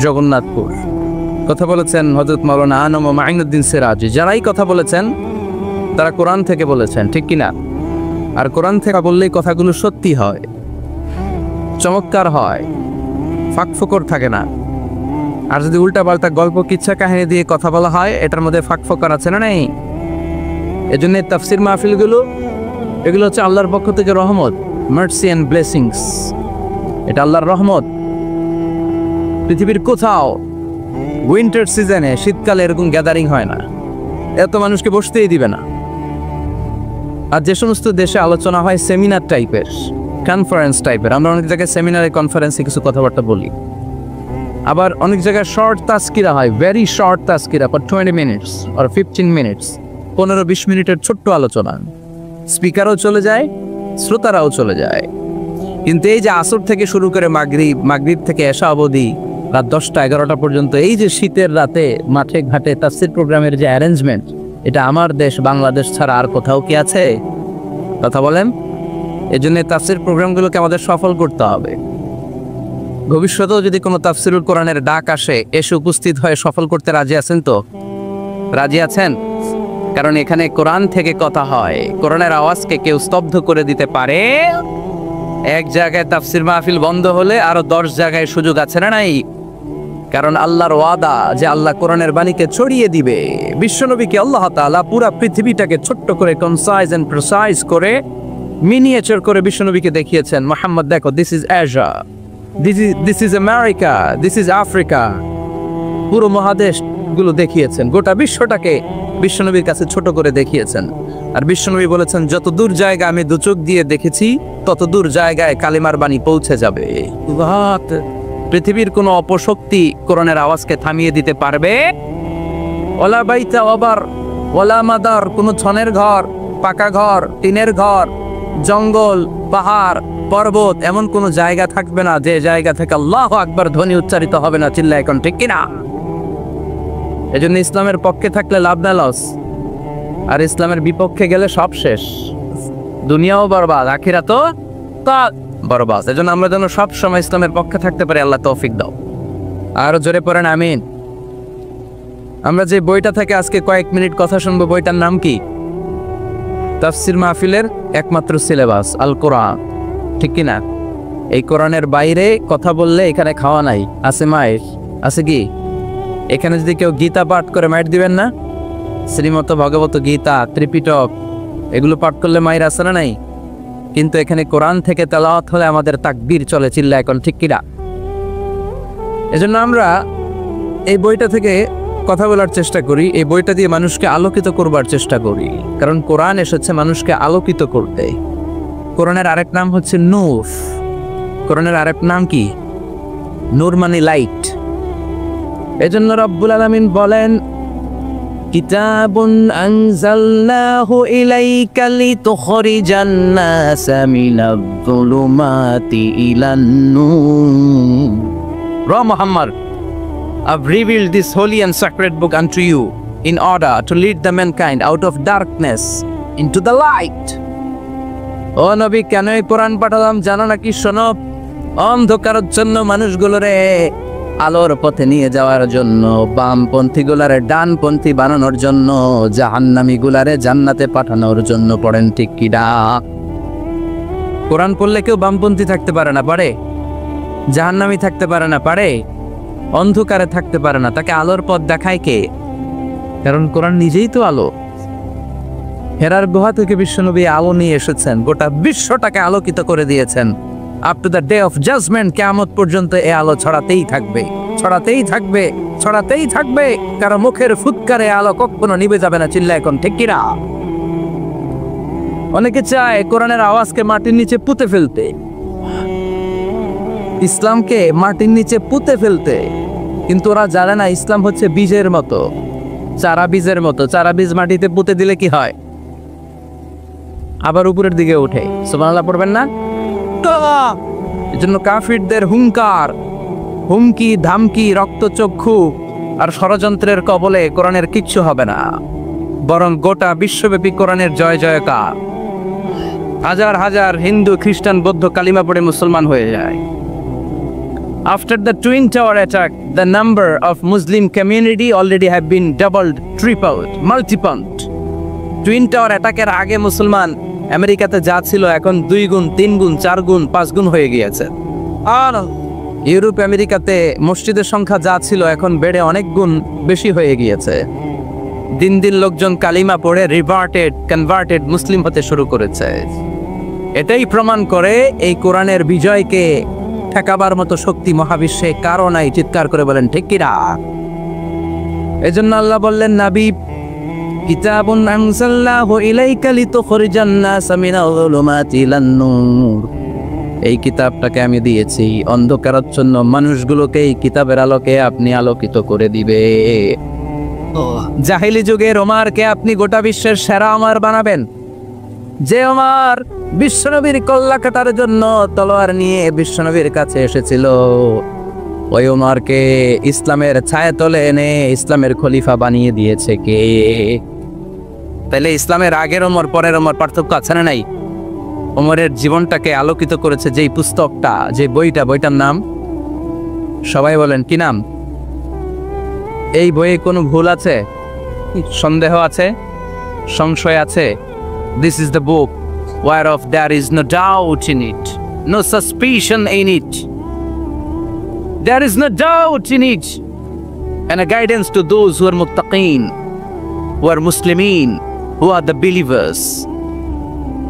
জগন্নাথপুর। কথা বলেছেন হযরত মাওলানা আনম ও মাইনুদ্দিন সিরাজি। যারাই কথা বলেছেন তারা কোরআন থেকে বলেছেন, ঠিক কিনা? আর কোরআন থেকে বললেই কথাগুলো সত্যি হয়, চমৎকার হয়, ফাঁকফোকর থাকে না। আর যদি উল্টা পাল্টা গল্প, কিচ্ছা কাহিনী দিয়ে কথা বলা হয়, এটার মধ্যে ফাঁকফোকর আছে না নেই? এজন্য তাফসির মাহফিলগুলো, এগুলো হচ্ছে আল্লাহর পক্ষ থেকে রহমত, মার্সি অ্যান্ড ব্লেসিংস। এটা আল্লাহর রহমত। পৃথিবীর কোথাও উইন্টার সিজনে, শীতকালে এরকম গ্যাদারিং হয় না, এত মানুষকে বসতেই দিবে না। আর যে সমস্ত দেশে আলোচনা হয় সেমিনার টাইপের, কনফারেন্স টাইপের, আমরা অনেক জায়গায় সেমিনারে, কনফারেন্সে কিছু কথাবার্তা বলি। আবার অনেক জায়গায় শর্ট তাস্কিরা হয়, ভেরি শর্ট তাস্কিরা, ফর 20 মিনিটস আর 15 মিনিটস, 15-20 মিনিটের ছোট্ট আলোচনা। স্পিকারও চলে যায়, শ্রোতারাও চলে যায়। কিন্তু এই যে আসর থেকে শুরু করে মাগরিব থেকে এশা অবধি রাত 10টা-11টা পর্যন্ত, এই যে শীতের রাতে মাঠে ঘাটে তাফসির প্রোগ্রামের যে অ্যারেঞ্জমেন্ট, এটা আমার দেশ বাংলাদেশ ছাড়া আর কোথাও কি আছে? কথা বলেন। এই জন্য তাফসির প্রোগ্রামগুলোকে আমাদের সফল করতে হবে। ভবিষ্যতেও যদি কোনো তাফসিরুল কোরআনের ডাক আসে, এসে উপস্থিত হয়ে সফল করতে রাজি আছেন তো? রাজি আছেন? কারণ এখানে কোরআন থেকে কথা হয়। কোরআনের আওয়াজকে কেউ স্তব্ধ করে দিতে পারে? এক জায়গায় তাফসির মাহফিল বন্ধ হলে আরো 10 জায়গায় সুযোগ আছে না নাই? কারণ আল্লাহর ওয়াদা যে আল্লাহ কোরআনের বাণীকে ছড়িয়ে দিবে। বিশ্বনবীকে আল্লাহ তাআলা পুরা পৃথিবীটাকে ছোট্ট করে, কনসাইজ এন্ড প্রিসাইজ করে, মিনিয়েচার করে বিশ্বনবীকে দেখিয়েছেন। মুহাম্মদ দেখো, this is Asia, this is America, this is Africa. পুরো মহাদেশগুলো দেখিয়েছেন, গোটা বিশ্বটাকে বিশ্বনবীর কাছে ছোট করে দেখিয়েছেন। আর বিশ্বনবী বলেছেন, যত দূর জায়গা আমি দু চোখ দিয়ে দেখেছি, তত দূর জায়গায় কালিমার বাণী পৌঁছে যাবে। পৃথিবীর কোনো অপশক্তি কোরআনের আওয়াজকে থামিয়ে দিতে পারবে? ওলা বাইতা ওয়াবার ওলা মাদার, কোনো ছনের ঘর, পাকা ঘর, টিনের ঘর, জঙ্গল, পাহাড়, পর্বত, এমন কোনো জায়গা থাকবে না যে জায়গা থেকে আল্লাহু আকবার ধ্বনি উচ্চারিত হবে না। চিল্লা এখন, ঠিক কিনা? এজন্য ইসলামের পক্ষে থাকলে লাভ না লস, আর ইসলামের বিপক্ষে গেলে সব শেষ, দুনিয়াও বরবাদ, আখিরাতও বরবাদ। এজন্য আমরা যেন সব সময় ইসলামের পক্ষে থাকতে পারি। আল্লাহ তৌফিক দাও। আরো জোরে পড়েন আমিন। আমরা যে বইটা থেকে আজকে কয়েক মিনিট কথা শুনবো, বইটার নাম কি? তাফসির মাহফিলের একমাত্র সিলেবাস আল কোরআন, ঠিক কিনা? এই কোরআনের বাইরে কথা বললে এখানে খাওয়া নাই, আছে মায়ের, আছে কি? এখানে যদি কেউ গীতা পাঠ করে মাইর দিবেন না? শ্রীমত ভগবত গীতা, ত্রিপিটক, এগুলো পাঠ করলে মায়ের আছে না নাই? কিন্তু এখানে কোরআন থেকে তেলাওয়াত হলে আমাদের তাকবীর চলে। চিল্লা এখন, ঠিক কিনা? এজন্য আমরা এই বইটা থেকে কথা বলার চেষ্টা করি, এই বইটা দিয়ে মানুষকে আলোকিত করবার চেষ্টা করি। কারণ কোরআন এসেছে মানুষকে আলোকিত করতে। কোরআনের আরেক নাম হচ্ছে নূর। কোরআনের আরেক নাম কি? নূর মানে লাইট। এজন্য রব্বুল আলামিন বলেন, কিতাবুন আনজালনাহু ইলাইকা লিতুখরিজান NASA Minaj যুলুমাতি ইলান Noor. Ra Muhammad, I've revealed this holy and sacred book unto you in order to lead the mankind out of darkness into the light. ও নবী, কেন এই কোরআন পাঠালাম জানো নাকি? শোনো, অন্ধকারাচ্ছন্ন মানুষগুলোরে আলোর পথে নিয়ে যাওয়ার জন্য, বামপন্থী গুলারে ডানপন্থী বানানোর জন্য, জাহান্নামী গুলারে জান্নাতে পাঠানোর জন্য। পড়েন ঠিক কিনা? কোরআন পড়লে কেউ বামপন্থী থাকতে পারে না, পারে? জাহান্নামী থাকতে পারে না, পারে? অন্ধকারে থাকতে পারে না। তাকে আলোর পথ দেখায় কে? কারণ কোরআন নিজেই তো আলো। হেরার গুহা থেকে বিশ্বনবী আলো নিয়ে এসেছেন, গোটা বিশ্বটাকে আলোকিত করে দিয়েছেন। Up to the day of judgment, কিয়ামত পর্যন্ত এই আলো ছড়াতেই থাকবে, ছড়াতেই থাকবে, ছড়াতেই থাকবে। কারো মুখের ফুৎকারে আলো কখনো নিভে যাবে না। চিল্লা এখন ঠিক কিনা? অনেকে চায় কোরআনের আওয়াজকে মাটির নিচে পুঁতে ফেলতে, ইসলামকে মাটির নিচে পুঁতে ফেলতে, কিন্তু ওরা জানে না ইসলাম হচ্ছে বীজের মতো, চারা বীজের মতো। চারা বীজ মাটিতে পুঁতে দিলে কি হয়? আবার উপরের দিকে ওঠে। সুবহানাল্লাহ পড়বেন না? এজন্য কাফিরদের হুঙ্কার, হুমকি, ধামকি, রক্তচক্ষু আর ষড়যন্ত্রের কবলে কোরআনের কিচ্ছু হবে না, বরং গোটা বিশ্বব্যাপী কোরআনের জয় জয়কার। হাজার হাজার হিন্দু, খ্রিস্টান, বৌদ্ধ কালিমা পড়ে মুসলমান হয়ে যায়। After the Twin Tower attack, the number of Muslim community already have been doubled, tripled, multiplied. Twin Tower attack-এর আগে মুসলমান আমেরিকাতে যা ছিল এখন 2 গুণ, 3 গুণ, 4 গুণ, 5 গুণ হয়ে গিয়েছে। আর ইউরোপ আমেরিকাতে মসজিদের সংখ্যা যা ছিল এখন বেড়ে অনেক গুণ বেশি হয়ে গিয়েছে। দিন দিন লোকজন কালিমা পড়ে কনভার্টেড মুসলিম হতে শুরু করেছে। এটাই প্রমাণ করে এই কোরআনের বিজয়কে ঠেকাবার মতো শক্তি মহাবিশ্বে কারো নাই। চিৎকার করে বলেন ঠিক কিনা? এজন্য আল্লাহ বললেন, নবী, কিতাবুন আনজালনাহু ইলাইকা লিতুখরিজান নাসা মিনাল যুলুমাতি ইলান নূর। এই কিতাবটাকে আমি দিয়েছি অন্ধকারাচ্ছন্ন মানুষগুলোকে এই কিতাবের আলোকে আপনি আলোকিত করে দিবে। জাহিলি যুগের ওমরকে আপনি গোটা বিশ্বের সেরা ওমর বানাবেন। যে ওমর বিশ্বনবীর কল্লা কাটার জন্য তলোয়ার নিয়ে বিশ্বনবীর কাছে এসেছিল, ওই ওমরকে ইসলামের ছায়াতলে এনে ইসলামের খলিফা বানিয়ে দিয়েছে কে? তাহলে ইসলামের আগের ওমর পরের ওমর পার্থক্য আছে না নাই? ওমরের জীবনটাকে আলোকিত করেছে যেই পুস্তকটা, যে বইটার নাম সবাই বলেন কি নাম? এই বইয়ে কোনো ভুল আছে? সন্দেহ আছে? সংশয় আছে? This is the book whereof there is no doubt in it, no suspicion in it. There is no doubt in it, and a guidance to those who are muttaqeen, who are Muslimin, who are the believers.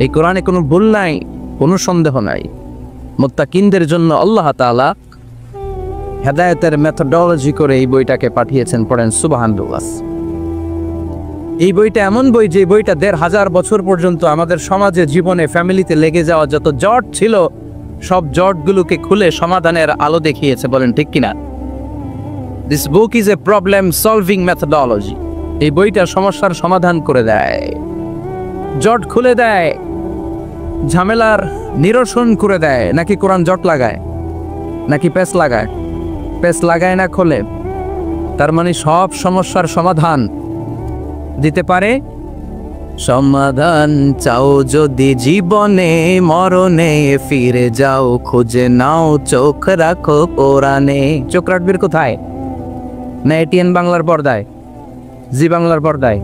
এই কোরআনে কোনো ভুল নাই, কোনো সন্দেহ নাই। মুত্তাকিনদের জন্য আল্লাহ তাআলা হেদায়েতের মেথোডোলজি করে এই বইটাকে পাঠিয়েছেন। পড়েন সুবহানাল্লাহ। এই বইটা এমন বই, যে বইটা 1500 বছর পর্যন্ত আমাদের সমাজে, জীবনে, ফ্যামিলিতে লেগে যাওয়া যত জট ছিল সব জটগুলোকে খুলে সমাধানের আলো দেখিয়েছে। বলেন ঠিক কিনা? This book is a problem solving methodology. এই বইটা সমস্যার সমাধান করে দেয়, জট খুলে দেয়, ঝামেলার নিরসন করে দেয়। নাকি কোরআন জট লাগায়? নাকি পেস লাগায়? পেস লাগায় না, খোলে। তার মানে সব সমস্যার সমাধান দিতে পারে। সমাধান চাও যদি জীবনে মরণে, ফিরে যাও খুঁজে নাও, চোখ রাখো কোরআনে। চোখ রাখবির কোথায়? না এটিএন বাংলার পর্দায়, জি বাংলার পর্দায়,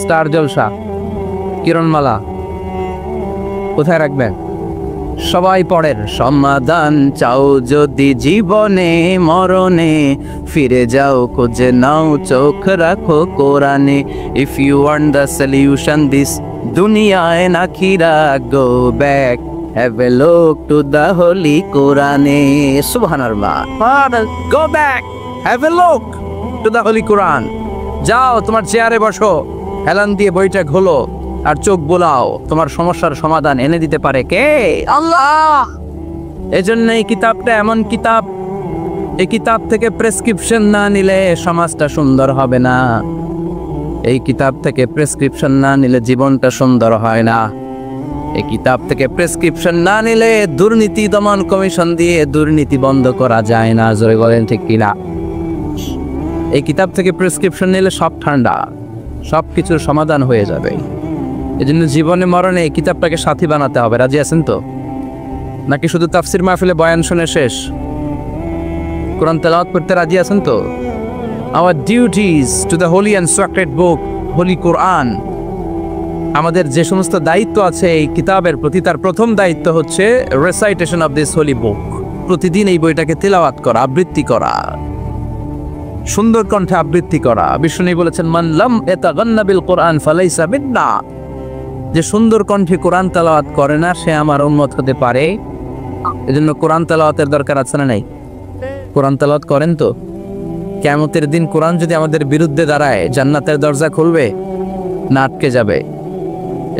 স্টার জলসা, কিরণমালা, কোথায় রাখবেন? সবাই পড়েন, সমাধান চাও যদি জীবনে মরণে, ফিরে যাও খুঁজে নাও, চোখ রাখো কোরআনে। If you want the solution this দুনিয়া এন্ড আখিরা, go back, have a look to the holy কোরআনে। সুবহানাল্লাহ। Go back, have a look to the holy Quran. যাও তোমার চেয়ারে বসো, হেলান দিয়ে বইটা খোলো আর চোখ বোলাও। তোমার সমস্যার সমাধান এনে দিতে পারে কে? আল্লাহ। এজন্য এই কিতাবটা এমন কিতাব, এই কিতাব থেকে প্রেসক্রিপশন না নিলে সমাজটা সুন্দর হবে না। এই কিতাব থেকে প্রেসক্রিপশন না নিলে জীবনটা সুন্দর হয় না। এই কিতাব থেকে প্রেসক্রিপশন না নিলে দুর্নীতি দমন কমিশন দিয়ে দুর্নীতি বন্ধ করা যায় না। জোরে বলেন ঠিক কিনা? এই কিতাব থেকে প্রেসক্রিপশন নিলে সব ঠান্ডা, সব কিছুর সমাধান হয়ে যাবে। এজন্য জীবনে মরণে এই কিতাবটাকে সাথী বানাতে হবে। রাজি আছেন তো? নাকি শুধু তাফসির মাহফিলে বয়ান শুনে শেষ? কোরআন তেলাওয়াত করতে রাজি আছেন তো? Our duties to the holy and sacred book, holy Quran. আমাদের যে সমস্ত দায়িত্ব আছে এই কিতাবের প্রতি, তার প্রথম দায়িত্ব হচ্ছে রেসাইটেশন অফ দিস হোলি বুক। প্রতিদিন এই বইটাকে তেলাওয়াত করা, আবৃত্তি করা, সুন্দর কণ্ঠে আবৃত্তি করা। বিষ্ণু বলেছেন, মান লাম ইয়াতাগান্না বিল কোরআন ফালাইসা মিন্না। যে সুন্দর কণ্ঠে কোরআন তেলাওয়াত করে না সে আমার উম্মত হতে পারে? এজন্য কোরআন তেলাওয়াতের দরকার আছে না নাই? কোরআন তেলাওয়াত করেন তো? কিয়ামতের দিন কোরআন যদি আমাদের বিরুদ্ধে দাঁড়ায় জান্নাতের দরজা খুলবে না আটকে যাবে?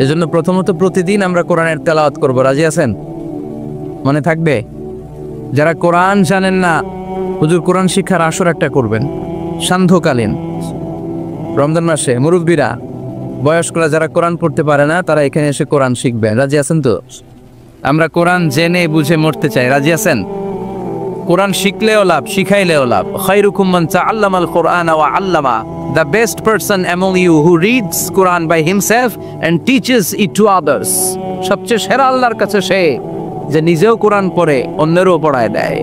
এজন্য প্রথমত প্রতিদিন আমরা কোরআনের তেলাওয়াত করব। রাজি আছেন? মনে থাকবে? যারা কোরআন জানেন না, হুজুর কোরআন শিক্ষার আসর একটা করবেন সান্ধ্যকালীন রমজান মাসে। মুরব্বীরা, বয়স্করা যারা কোরআন পড়তে পারে না তারা এখানে এসে কোরআন শিখবেন। রাজি আছেন তো? আমরা কোরআন জেনে বুঝে মরতে চাই। রাজি আছেন? কোরআন শিখলেও লাভ, শিখাইলেও লাভ। খায়রুকুম মান তাআল্লামাল কুরআনা ওয়া আল্লামা। The best person among you who reads Quran by himself and teaches it to others. সবচেয়ে সেরা আল্লাহর কাছে সে যে নিজেও কোরআন পড়ে অন্যেরও পড়ায় দেয়।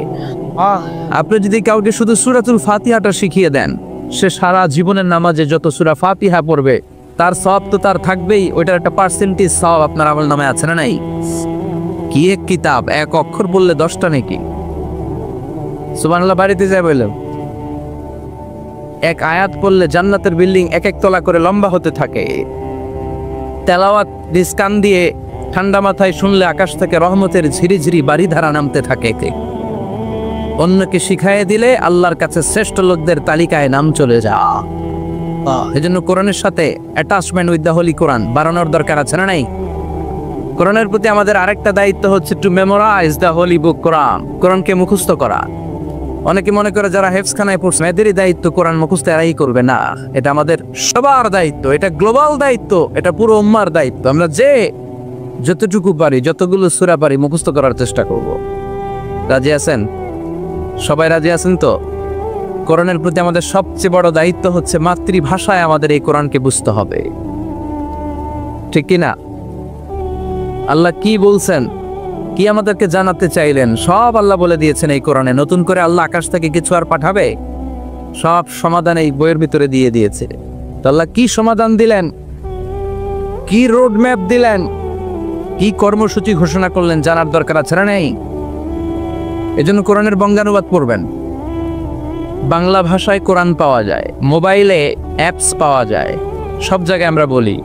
আপনি যদি কাউকে শুধু সূরাতুল ফাতিহাটা শিখিয়ে দেন, সে সারা জীবনের নামাজে যত সূরা ফাতিহা পড়বে তার সওয়াব তো তার থাকবেই, ওইটার একটা পার্সেন্টেজ সওয়াব আপনার আমল নামে আছে না নাই? কি এক কিতাব, এক অক্ষর বললে 10টা নাকি? সুবহানাল্লাহ। বাড়িতে যায় বললেন এক আয়াত পড়লে জান্নাতের বিল্ডিং এক এক তলা করে লম্বা হতে থাকে। তেলাওয়াত কান দিয়ে ঠান্ডা মাথায় শুনলে আকাশ থেকে রহমতের ঝিরিঝিরি বাড়িধারা নামতে থাকে। অন্যকে শিখাইয়ে দিলে আল্লাহর কাছে শ্রেষ্ঠ লোকদের তালিকায় নাম চলে যা। এজন্য কোরআনের সাথে অ্যাটাচমেন্ট উইথ দ্য হোলি কোরআন বাড়ানোর দরকার আছে না নাই? কোরআনের প্রতি আমাদের আরেকটা দায়িত্ব হচ্ছে টু মেমোরাইজ দ্য হোলি বুক কোরআন, কোরআনকে মুখস্থ করা। অনেকে মনে করে যারা হেফজখানায় পড়ছে এদেরই দায়িত্ব কোরআন মুখস্থ, এরাই করবে না। এটা আমাদের সবার দায়িত্ব, এটা গ্লোবাল দায়িত্ব, এটা পুরো উম্মার দায়িত্ব। আমরা যে যতটুকু পারি, যতগুলো সূরা পারি মুখস্থ করার চেষ্টা করব। রাজি আছেন? সবাই রাজি আছেন তো? কোরআনের প্রতি আমাদের সবচেয়ে বড় দায়িত্ব হচ্ছে মাতৃভাষায় আমাদের এই কোরআনকে বুঝতে হবে, ঠিক কি না? আল্লাহ কি বলছেন, কি আমাদেরকে জানাতে চাইলেন, সব আল্লাহ বলে দিয়েছেন এই কোরআনে। নতুন করে আল্লাহ আকাশ থেকে কিছু আর পাঠাবে? সব সমাধান এই বইয়ের ভিতরে দিয়ে দিয়েছে। তো আল্লাহ কি সমাধান দিলেন, কি রোড ম্যাপ দিলেন, কি কর্মসূচি ঘোষণা করলেন জানার দরকার আছে না নেই? এজন্য কোরআনের বঙ্গানুবাদ পড়বেন। বাংলা ভাষায় কোরআন পাওয়া যায়, মোবাইলে অ্যাপস পাওয়া যায়। সব জায়গায় আমরা বলি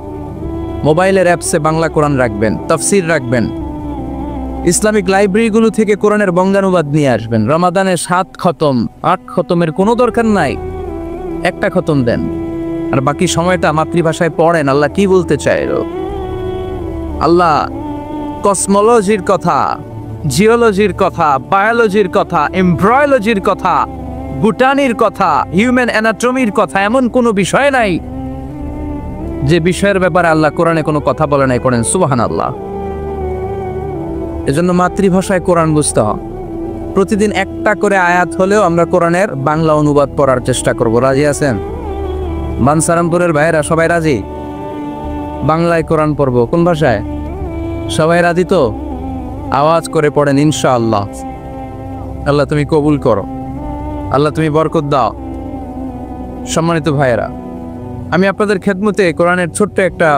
মোবাইলের অ্যাপসে বাংলা কোরআন রাখবেন, তাফসীর রাখবেন। ইসলামিক লাইব্রেরিগুলো থেকে কোরআনের বঙ্গানুবাদ নিয়ে আসবেন। রমাদানে 7 খতম 8 খতমের কোনো দরকার নাই, একটা খতম দেন আর বাকি সময়টা মাতৃভাষায় পড়েন। আল্লাহ কি বলতে চাইল? আল্লাহ কসমোলজির কথা, জিওলজির কথা, বায়োলজির কথা, এমব্রয়োলজির কথা, বুটানির কথা, হিউম্যান অ্যানাটমির কথা, এমন কোনো বিষয় নাই যে বিষয়ের ব্যাপারে আল্লাহ কোরআনে কোনো কথা বলে নাই। করেন সুবহানাল্লাহ। এজন্য মাতৃভাষায় কোরআন বুঝতে হয়। প্রতিদিন একটা করে আয়াত হলেও আমরা কোরআনের বাংলা অনুবাদ পড়ার চেষ্টা করব। রাজি আছেন? বানসারামপুরের ভাইয়েরা সবাই রাজি? বাংলায় কোরআন পড়ব। কোন ভাষায়? সবাই রাজি তো? আওয়াজ করে পড়েন ইনশাআল্লাহ। আল্লাহ তুমি কবুল করো, আল্লাহ তুমি বরকত দাও। সম্মানিত ভাইয়েরা, আমি আপনাদের খেদমতে কোরআনের ছোট্ট একটা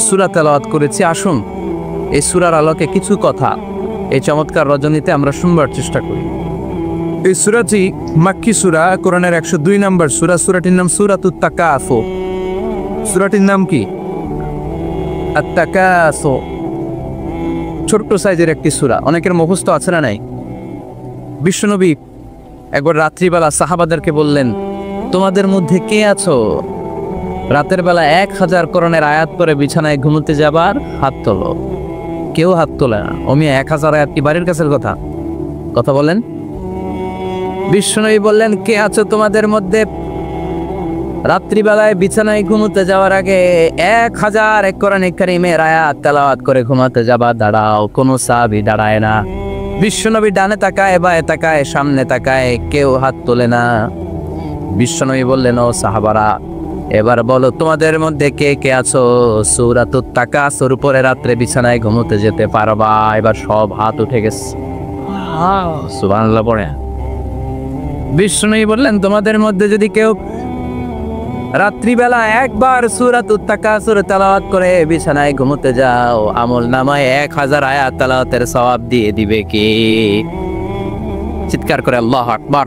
সূরা তেলাওয়াত করেছি। আসুন এই সূরার আলোকে কিছু কথা এই চমৎকার রজনীতে আমরা শুনবার চেষ্টা করি। এই সূরাটি মাক্কি সূরা, কোরআনের 102 নম্বর সূরা। সূরাটির নাম সূরাতুত তাকাসুর। সূরাটির নাম কি? আত-তাকাসুর। ছোট্ট সাইজের একটি সূরা, অনেকের মুখস্থ আছে না নাই? বিশ্বনবী একবার রাত্রিবেলা সাহাবাদেরকে বললেন, তোমাদের মধ্যে কে আছো রাতের বেলা 1000 কোরআনের আয়াত পরে বিছানায় ঘুমোতে যাবার? হাত তোলো। কেউ হাত তোলে না। অমি 1000 আয়াত কি বাড়ির কাছের কথা? কথা বলেন। বিশ্বনবী বললেন, কে আছো তোমাদের মধ্যে রাত্রিবেলায় বিছানায় ঘুমোতে যাওয়ার আগে 1000 কোরআনুল কারীমের আয়াত তেলাওয়াত করে ঘুমাতে যাবা? দাঁড়াও। কোনো সাহাবী দাঁড়ায় না। বিশ্বনবী ডানে তাকায়, বায়ে তাকায়, সামনে তাকায়, কেউ হাত তোলে না। বিশ্বনবী বললেন, ও সাহাবারা, এবার বলো তোমাদের মধ্যে কে কে আছো সূরাতুত তাকাসুর উপরে রাত্রে বিছানায় ঘুমোতে যেতে পারবা? এবার সব হাত উঠে গেছে। সুবহানাল্লাহ পড়ে। বিশ্বনবী বললেন, তোমাদের মধ্যে যদি কেউ রাত্রিবেলা একবার সূরাতুত তাকাসুর তেলাওয়াত করে বিছানায় ঘুমোতে যাও, আমল নামায় 1000 আয়াত তেলাওয়াতের সওয়াব দিয়ে দিবে কে? চিৎকার করে আল্লাহু আকবার।